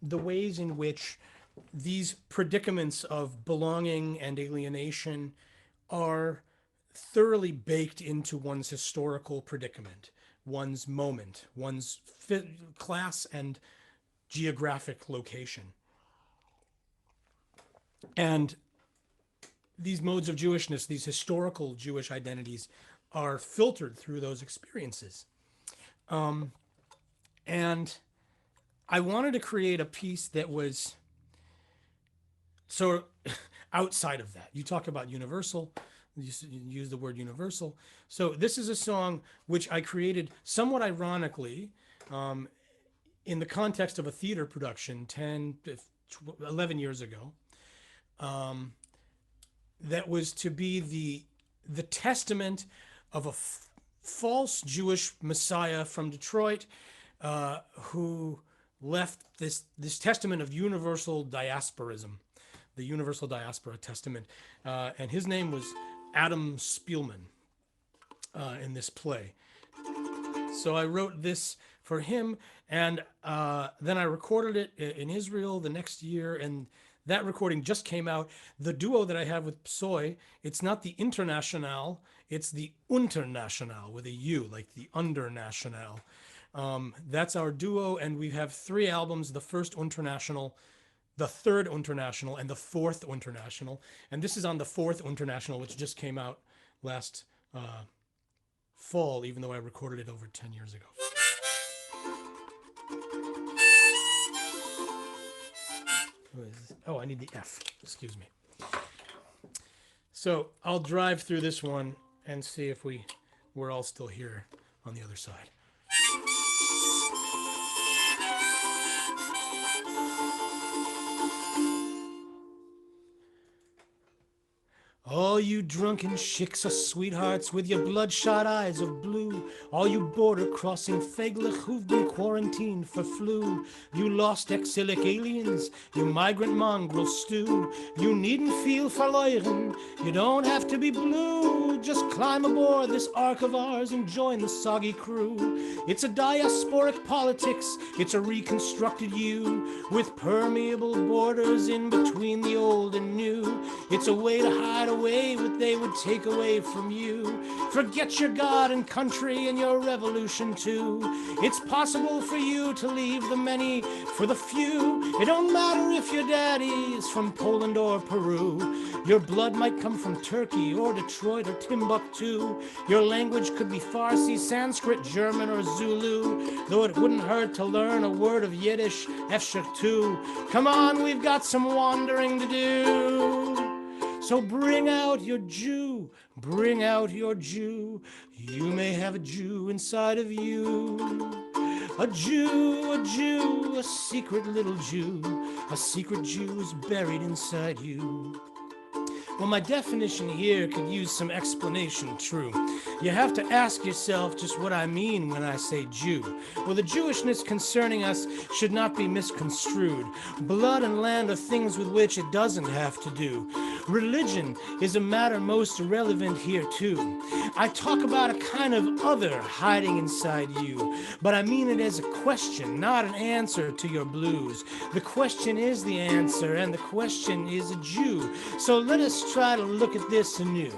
the ways in which these predicaments of belonging and alienation are thoroughly baked into one's historical predicament, one's moment, one's class and geographic location. And these modes of Jewishness, these historical Jewish identities, are filtered through those experiences. And I wanted to create a piece that was so outside of that. You talk about universal, you use the word universal. So this is a song which I created somewhat ironically in the context of a theater production 11 years ago. That was to be the testament of a false Jewish messiah from Detroit who left this testament of universal diasporism, the Universal Diaspora Testament. And his name was Adam Spielman in this play. So I wrote this for him, and then I recorded it in Israel the next year, and that recording just came out. The duo that I have with Psoy, it's not the International, it's the Unternational with a U, like the Undernational. That's our duo, and we have 3 albums, the first International, the third International, and the fourth International. And this is on the fourth International, which just came out last fall, even though I recorded it over 10 years ago. Oh, I need the F. Excuse me. So I'll drive through this one and see if we're all still here on the other side. All you drunken chicks are sweethearts with your bloodshot eyes of blue. All you border-crossing feglich who've been quarantined for flu. You lost exilic aliens, you migrant mongrel stew. You needn't feel verloren, you don't have to be blue. Just climb aboard this ark of ours and join the soggy crew. It's a diasporic politics, it's a reconstructed you, with permeable borders in between the old and new. It's a way to hide away what they would take away from you. Forget your God and country and your revolution too. It's possible for you to leave the many for the few. It don't matter if your daddy is from Poland or Peru. Your blood might come from Turkey or Detroit or Timbuktu. Your language could be Farsi, Sanskrit, German, or Zulu, though it wouldn't hurt to learn a word of Yiddish, Efshar too. Come on, we've got some wandering to do. So bring out your Jew, bring out your Jew. You may have a Jew inside of you. A Jew, a secret little Jew. A secret Jew is buried inside you. Well, my definition here could use some explanation, true. You have to ask yourself just what I mean when I say Jew. Well, the Jewishness concerning us should not be misconstrued. Blood and land are things with which it doesn't have to do. Religion is a matter most irrelevant here, too. I talk about a kind of other hiding inside you, but I mean it as a question, not an answer to your blues. The question is the answer, and the question is a Jew. So let us try to look at this anew,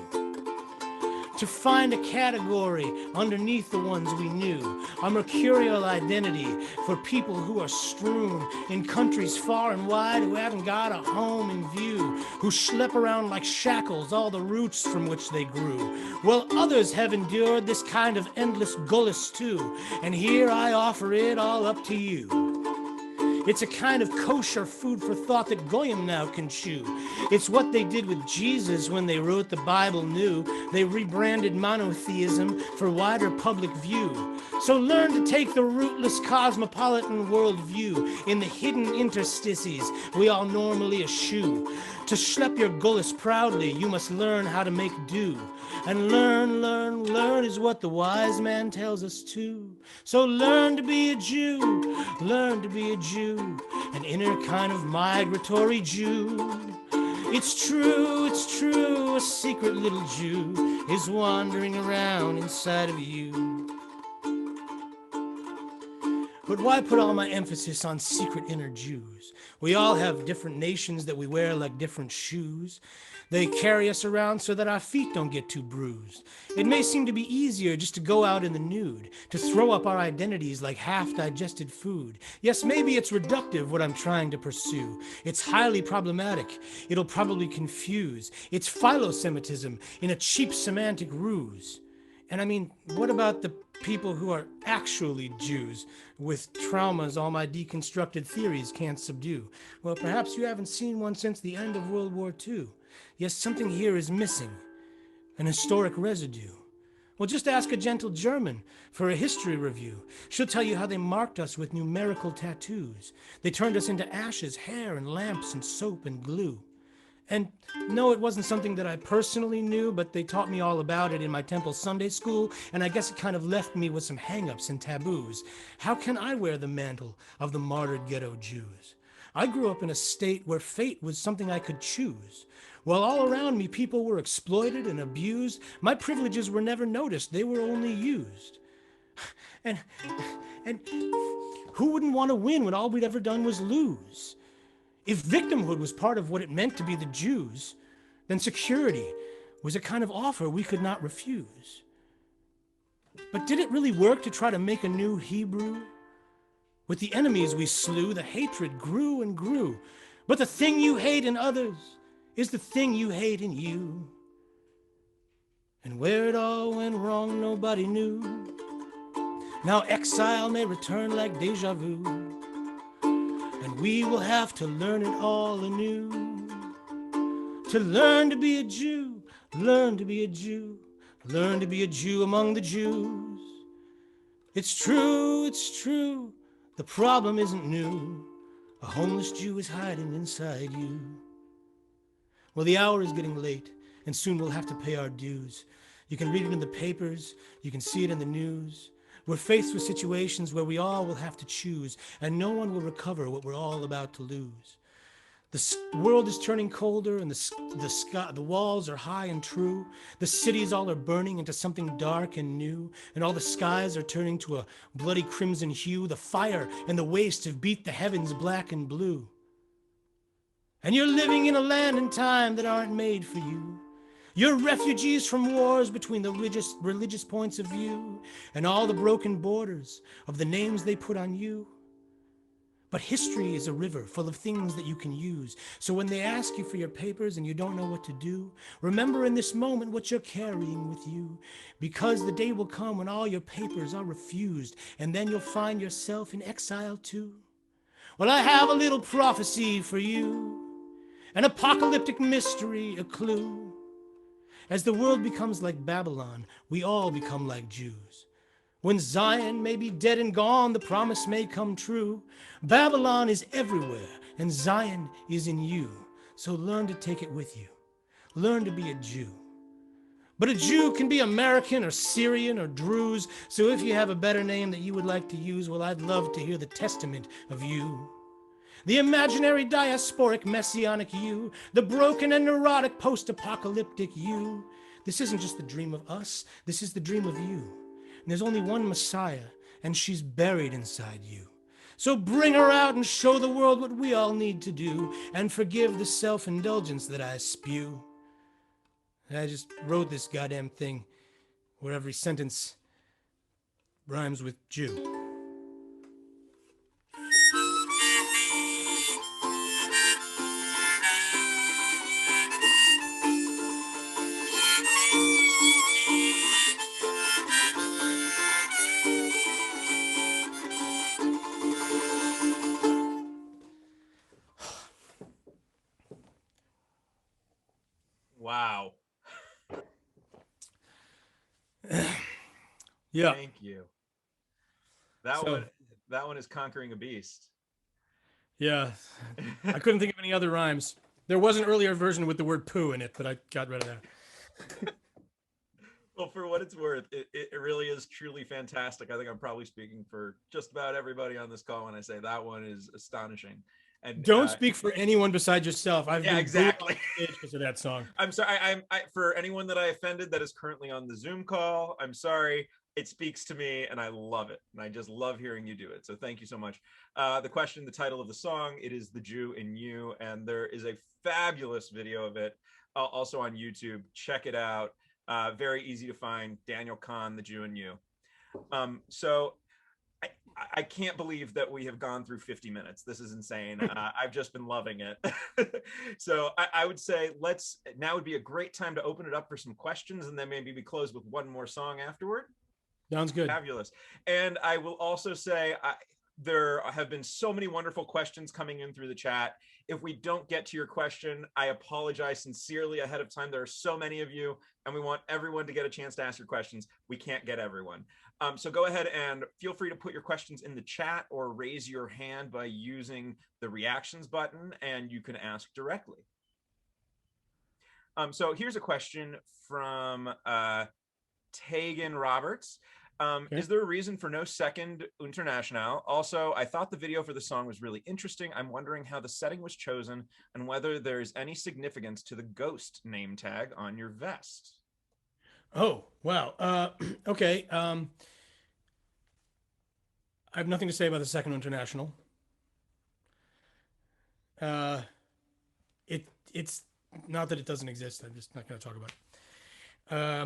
to find a category underneath the ones we knew, a mercurial identity for people who are strewn in countries far and wide, who haven't got a home in view, who schlep around like shackles all the roots from which they grew. Well, others have endured this kind of endless gullus too, and here I offer it all up to you. It's a kind of kosher food for thought that Goyim now can chew. It's what they did with Jesus when they wrote the Bible new. They rebranded monotheism for wider public view. So learn to take the rootless cosmopolitan worldview in the hidden interstices we all normally eschew. To schlep your gullus proudly, you must learn how to make do. And learn is what the wise man tells us too. So learn to be a Jew, learn to be a Jew, an inner kind of migratory Jew. It's true, a secret little Jew is wandering around inside of you. But why put all my emphasis on secret inner Jews? We all have different nations that we wear like different shoes. They carry us around so that our feet don't get too bruised. It may seem to be easier just to go out in the nude, to throw up our identities like half-digested food. Yes, maybe it's reductive what I'm trying to pursue. It's highly problematic. It'll probably confuse. It's philo-Semitism in a cheap semantic ruse. And I mean, what about the people who are actually Jews with traumas all my deconstructed theories can't subdue? Well, perhaps you haven't seen one since the end of World War II. Yes, something here is missing, an historic residue. Well, just ask a gentle German for a history review. She'll tell you how they marked us with numerical tattoos. They turned us into ashes, hair, and lamps, and soap, and glue. And no, it wasn't something that I personally knew, but they taught me all about it in my temple Sunday school, and I guess it kind of left me with some hang-ups and taboos. How can I wear the mantle of the martyred ghetto Jews? I grew up in a state where fate was something I could choose. While all around me people were exploited and abused, my privileges were never noticed, they were only used. And who wouldn't want to win when all we'd ever done was lose? If victimhood was part of what it meant to be the Jews, then security was a kind of offer we could not refuse. But did it really work to try to make a new Hebrew? With the enemies we slew, the hatred grew and grew. But the thing you hate in others is the thing you hate in you. And where it all went wrong, nobody knew. Now exile may return like deja vu. And we will have to learn it all anew. To learn to be a Jew, learn to be a Jew, learn to be a Jew among the Jews. It's true, the problem isn't new. A homeless Jew is hiding inside you. Well, the hour is getting late, and soon we'll have to pay our dues. You can read it in the papers, you can see it in the news. We're faced with situations where we all will have to choose, and no one will recover what we're all about to lose. The world is turning colder, and the walls are high and true. The cities all are burning into something dark and new, and all the skies are turning to a bloody crimson hue. The fire and the waste have beat the heavens black and blue. And you're living in a land and time that aren't made for you. You're refugees from wars between the religious points of view and all the broken borders of the names they put on you. But history is a river full of things that you can use. So when they ask you for your papers and you don't know what to do, remember in this moment what you're carrying with you. Because the day will come when all your papers are refused, and then you'll find yourself in exile too. Well, I have a little prophecy for you, an apocalyptic mystery, a clue. As the world becomes like Babylon, we all become like Jews. When Zion may be dead and gone, the promise may come true. Babylon is everywhere, and Zion is in you. So learn to take it with you. Learn to be a Jew. But a Jew can be American or Syrian or Druze, so if you have a better name that you would like to use, well, I'd love to hear the testament of you. The imaginary diasporic messianic you, the broken and neurotic post-apocalyptic you. This isn't just the dream of us, this is the dream of you. And there's only one Messiah, and she's buried inside you. So bring her out and show the world what we all need to do, and forgive the self-indulgence that I spew. I just wrote this goddamn thing where every sentence rhymes with Jew. Wow. Yeah. Thank you. That So- one is conquering a beast. Yeah. I couldn't think of any other rhymes. There was an earlier version with the word poo in it, but I got rid of that. Well, for what it's worth, it really is truly fantastic. I think I'm probably speaking for just about everybody on this call when I say that one is astonishing. And Don't speak for anyone besides yourself. I've Yeah, been exactly. booed off stage because of that song. I'm sorry. For anyone that I offended that is currently on the Zoom call, I'm sorry. It speaks to me and I love it. And I just love hearing you do it. So thank you so much. The question, the title of the song, it is The Jew in You. And there is a fabulous video of it also on YouTube. Check it out. Very easy to find. Daniel Kahn, The Jew in You. So I can't believe that we have gone through 50 minutes. This is insane. I've just been loving it. So I would say now would be a great time to open it up for some questions, and then maybe we close with one more song afterward. Sounds good. Fabulous. And I will also say there have been so many wonderful questions coming in through the chat. If we don't get to your question, I apologize sincerely ahead of time. There are so many of you, and we want everyone to get a chance to ask your questions. We can't get everyone. So go ahead and feel free to put your questions in the chat or raise your hand by using the reactions button, and you can ask directly. So here's a question from Tegan Roberts. Okay. Is there a reason for no second International? Also, I thought the video for the song was really interesting. I'm wondering how the setting was chosen and whether there's any significance to the ghost name tag on your vest. Oh, wow. Okay. I have nothing to say about the Second International. It's not that it doesn't exist. I'm just not going to talk about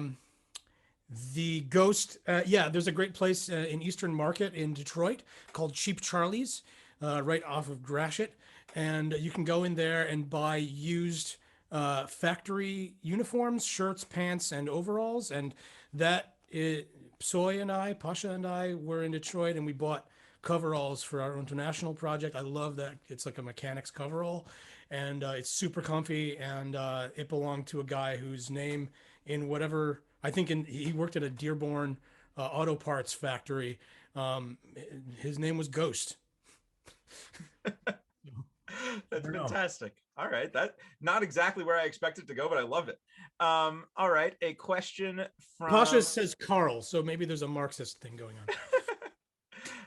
it. The Ghost, yeah, there's a great place in Eastern Market in Detroit called Cheap Charlie's, right off of Gratiot. And you can go in there and buy used factory uniforms, shirts, pants, and overalls. And Pasha and I were in Detroit, and we bought coveralls for our international project. I love that. It's like a mechanic's coverall, and it's super comfy. And it belonged to a guy whose name in whatever, I think he worked at a Dearborn auto parts factory. His name was Ghost. That's fantastic. All right. That not exactly where I expected to go, but I love it. All right. A question from Pasha says Carl, so maybe there's a Marxist thing going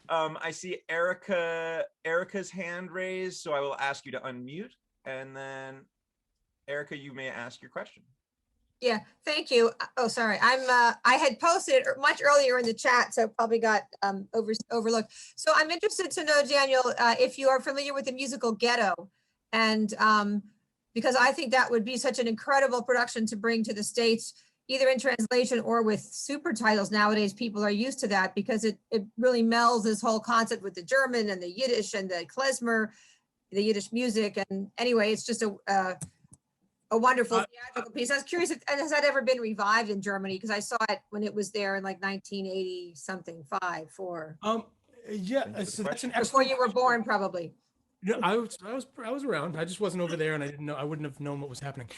on. I see Erica's hand raised, so I will ask you to unmute, and then Erica, you may ask your question. Yeah, thank you. Oh, sorry. I had posted it much earlier in the chat, so probably got overlooked. So I'm interested to know, Daniel, if you are familiar with the musical Ghetto, and because I think that would be such an incredible production to bring to the States, either in translation or with super titles. Nowadays, people are used to that because it really melds this whole concept with the German and the Yiddish and the Klezmer, the Yiddish music. And anyway, it's just a wonderful theatrical piece. I was curious, has that ever been revived in Germany? Because I saw it when it was there in like 1980 something, 4. Yeah, so that's an Before excellent. you were born, probably. No, I was around. I just wasn't over there, and I didn't know. I wouldn't have known what was happening.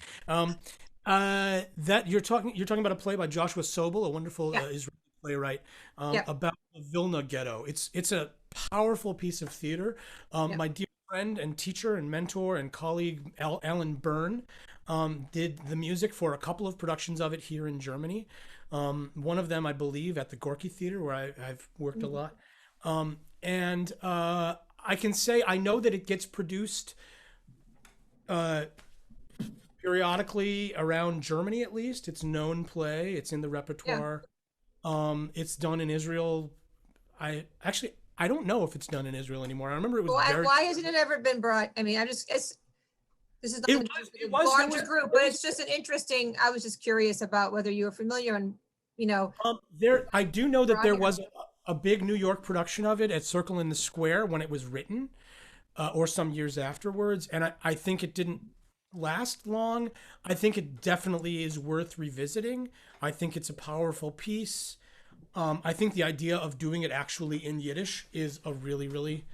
That you're talking about a play by Joshua Sobel, a wonderful Israeli playwright, about the Vilna ghetto. It's a powerful piece of theater. My dear friend and teacher and mentor and colleague Alan Byrne did the music for a couple of productions of it here in Germany. One of them, I believe, at the Gorky Theater, where I've worked a lot. And I can say I know that it gets produced periodically around Germany, at least. It's a known play. It's in the repertoire. It's done in Israel. I don't know if it's done in Israel anymore. I remember it was Why hasn't it ever been brought? I mean, this is not it a was larger group, but it's just an interesting, I was just curious about whether you were familiar and, I do know that there was a big New York production of it at Circle in the Square when it was written, or some years afterwards. And I think it didn't last long. I think it definitely is worth revisiting. I think it's a powerful piece. I think the idea of doing it actually in Yiddish is a really, really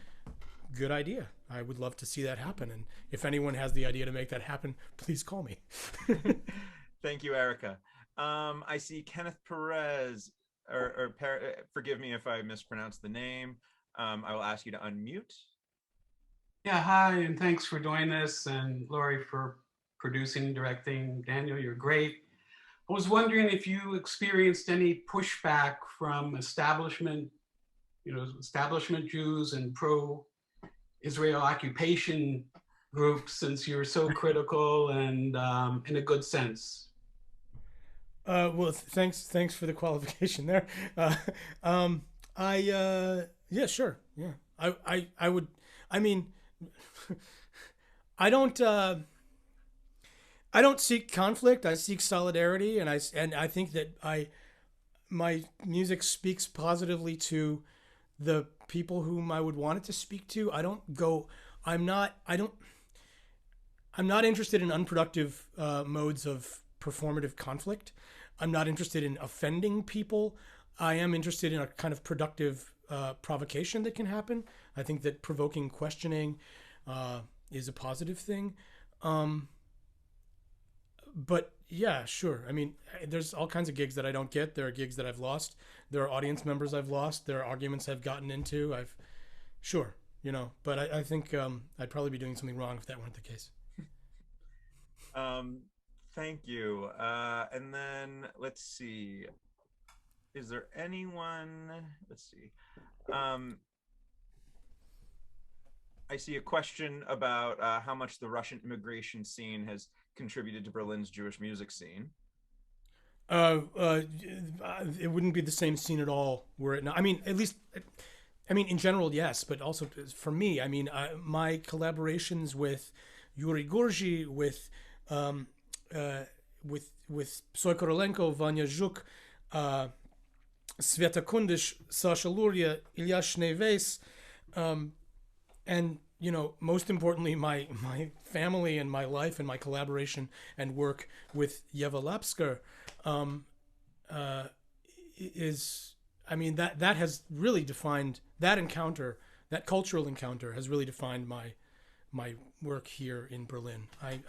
good idea. I would love to see that happen. And if anyone has the idea to make that happen, please call me. Thank you, Erica. I see Kenneth Perez, forgive me if I mispronounced the name. I will ask you to unmute. Yeah, hi, and thanks for doing this, and Laurie for producing, directing. Daniel, you're great. I was wondering if you experienced any pushback from establishment Jews and pro-Israel occupation groups, since you're so critical and in a good sense. Well, thanks for the qualification there. Yeah, sure. Yeah, I would. I mean, I don't seek conflict. I seek solidarity, and I think that my music speaks positively to the people whom I would want it to speak to. I'm not interested in unproductive modes of performative conflict. I'm not interested in offending people. I am interested in a kind of productive provocation that can happen. I think that provoking questioning is a positive thing. But yeah, sure. I mean, there's all kinds of gigs that I don't get. There are gigs that I've lost. There are audience members I've lost. There are arguments I've gotten into. Sure, but I think I'd probably be doing something wrong if that weren't the case. Thank you. And then let's see. Is there anyone? Let's see. I see a question about how much the Russian immigration scene has contributed to Berlin's Jewish music scene. It wouldn't be the same scene at all were it not. I mean, at least, in general, yes, but also for me, my collaborations with Yuri Gorji, with Soy Korolenko, Vanya Zhuk, Sveta Kundish, Sasha Luria, Ilya Schneeves, and most importantly, my family and my life and my collaboration and work with Yeva Lapsker that has really defined that encounter. That cultural encounter has really defined my work here in Berlin. I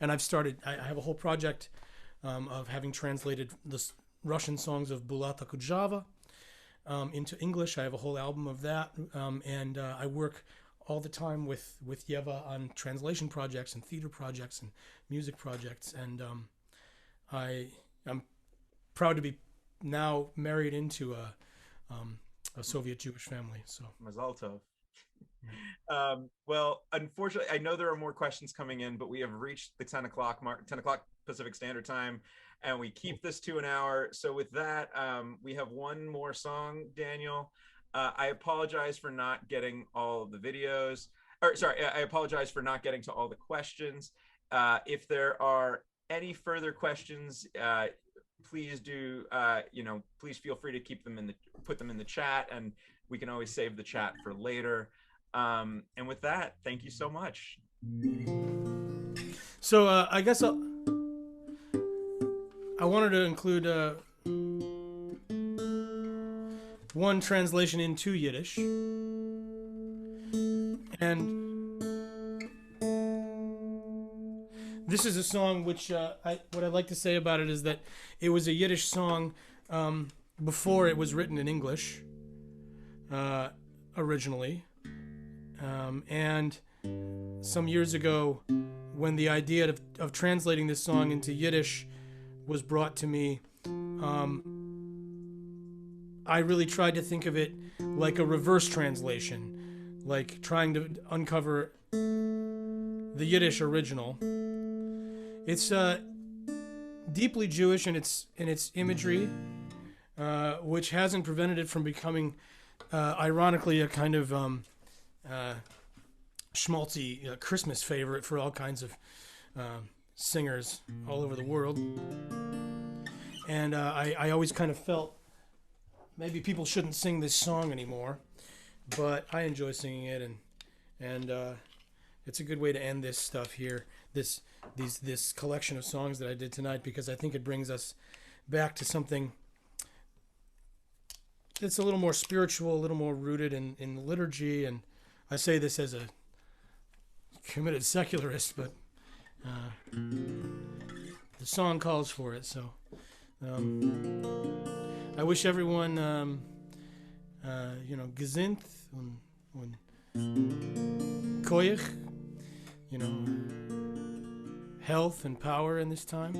have a whole project of having translated the Russian songs of Bulata Kujava into English. I have a whole album of that, and I work all the time with Yeva on translation projects and theater projects and music projects, and I'm proud to be now married into a Soviet Jewish family. So Mazal tov. Well, unfortunately, I know there are more questions coming in, but we have reached the 10 o'clock mark, 10 o'clock Pacific Standard Time, and we keep this to an hour. So with that, we have one more song, Daniel. I apologize for not getting all of the videos. I apologize for not getting to all the questions. If there are any further questions, please do, please feel free to put them in the chat, and we can always save the chat for later. And with that, thank you so much. So I guess I wanted to include one translation into Yiddish, and this is a song which what I'd like to say about it is that it was a Yiddish song before it was written in English originally, and some years ago, when the idea of translating this song into Yiddish was brought to me, I really tried to think of it like a reverse translation, like trying to uncover the Yiddish original. It's deeply Jewish in its imagery, which hasn't prevented it from becoming, ironically, a kind of schmaltzy Christmas favorite for all kinds of singers all over the world. And I always kind of felt maybe people shouldn't sing this song anymore, but I enjoy singing it, and it's a good way to end this stuff here, this collection of songs that I did tonight, because I think it brings us back to something that's a little more spiritual, a little more rooted in liturgy. And I say this as a committed secularist, but the song calls for it. So I wish everyone, gesinnt und koyach, health and power in this time.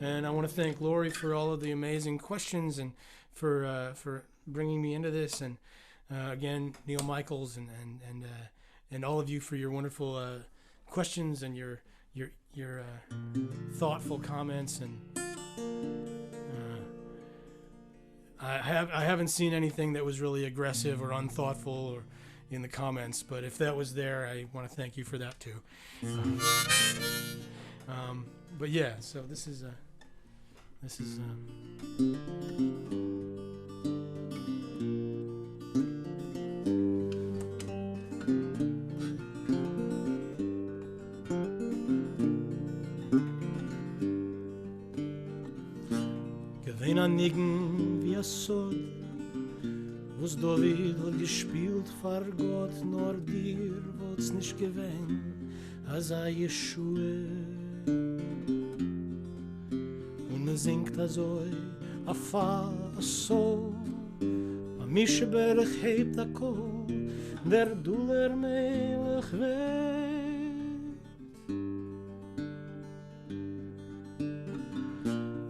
And I want to thank Lori for all of the amazing questions and for bringing me into this, and again, Neil Michaels and all of you for your wonderful questions and your thoughtful comments. And I haven't seen anything that was really aggressive or unthoughtful or in the comments, but if that was there, I want to thank you for that too. But yeah, so this is Gewein an Nigen wie a Sod, wo's David hat gespielt vor Gott, nur dir wo's nicht gewein, als a Yeshua. Und man singt also a Fa, a So, a Mischberg hebt a Kol, der Duller Melech weh.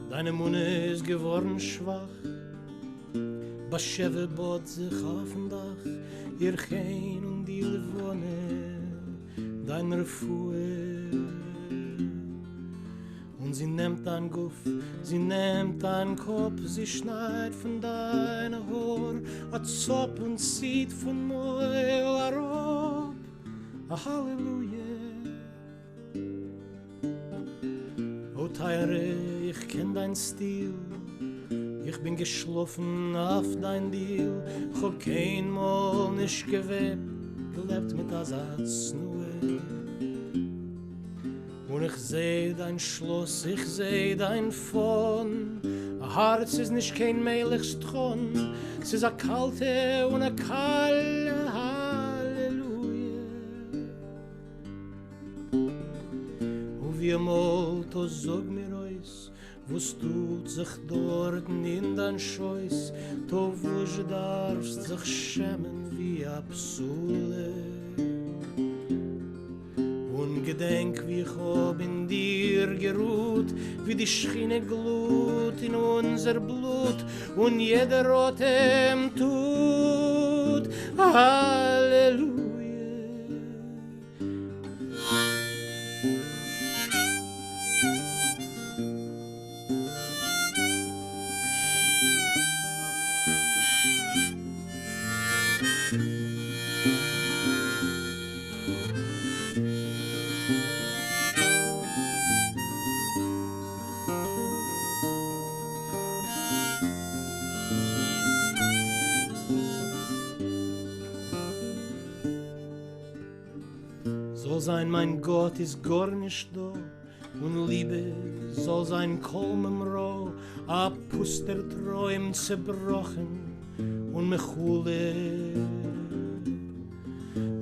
Deine Munde ist geworden schwach, Bascheve bot sich auf dem Dach, ihr Chein und die Levone, dein Refuhe. Und sie nimmt dein Guff, sie nimmt dein Kopf, sie schneidet von deiner Haar, a Zop und zieht von Moel herab, a Halleluja. O Teire, ich kenn dein Stil, ich bin geschlafen auf dein Deal, ich hab kein Mal nicht gelebt mit Asatz nur. Und ich seh dein Schloss, ich seh dein Fon, a Herz ist nicht kein Melechs Thron, es ist a kalte und a kalle Halleluja. Und wie mal, to sag mir ois, wo's tut sich dort in dein Scheuß, to wusch darfst sich schämen wie a Psule. Und gedenk, wie ich hab in dir geruht, wie die Schiene glut in unser Blut, und jeder Atem tut Halleluja. Soll sein, mein Gott ist gar nicht da, und Liebe soll sein kolmem roh, a Puster Träum zerbrochen und Mechule.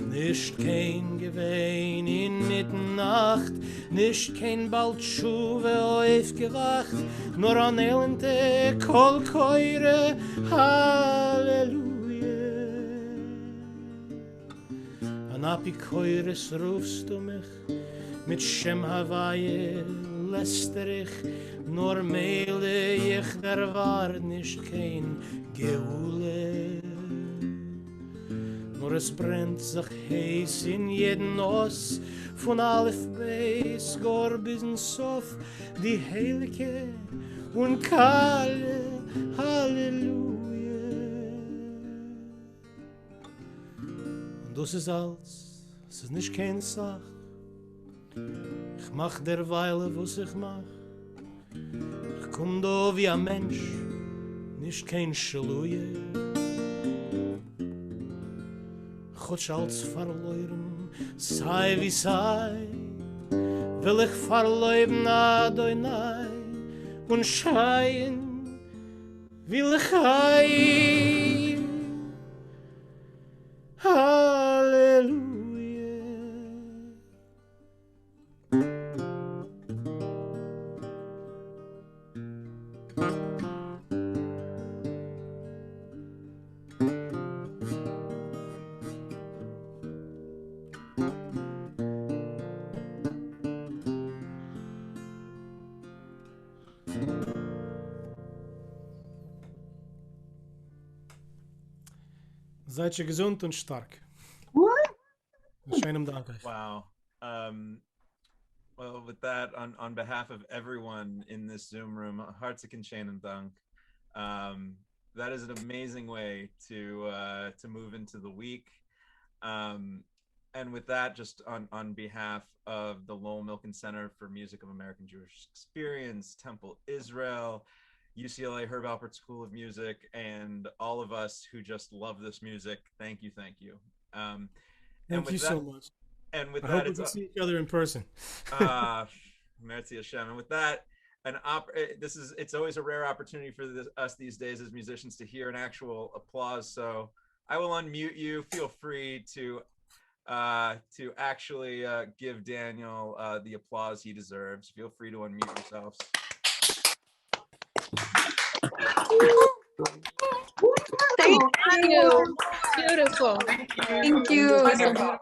Nicht kein Gewein in Mitternacht, nicht kein bald Schuwe aufgewacht, nur an elende Kolkeure, Halleluja. An Apikoires rufst du mich, mit Shem Hawaii läster ich, nur mehle ich, der war nicht kein Geule. Nur es brennt sich heiß in jeden Oss, von Aleph Beis, Gor bis in Sof, die heilige und kalle Halleluja. Und das ist alles, es ist nicht kein Sach. Ich mach derweile, was ich mach. Ich komm da wie ein Mensch, nicht kein Schaluje. Chotsch als verloren, sei wie sei, will ich verleuben Adonai und schreien, will ich heim. Halleluja. Seid ihr gesund und stark. Schönen Dank euch. Wow. Well, with that, on behalf of everyone in this Zoom room, hartstigen schönen Dank. That is an amazing way to move into the week. And with that, just on behalf of the Lowell Milken Center for Music of American Jewish Experience, Temple Israel, UCLA Herb Alpert School of Music, and all of us who just love this music, thank you, thank you. Thank you so much. And with I that, hope we can see each other in person. Merci Hashem. And with that, it's always a rare opportunity for us these days as musicians to hear an actual applause. So I will unmute you. Feel free to actually give Daniel the applause he deserves. Feel free to unmute yourselves. Thank you. Beautiful. Thank you. So beautiful.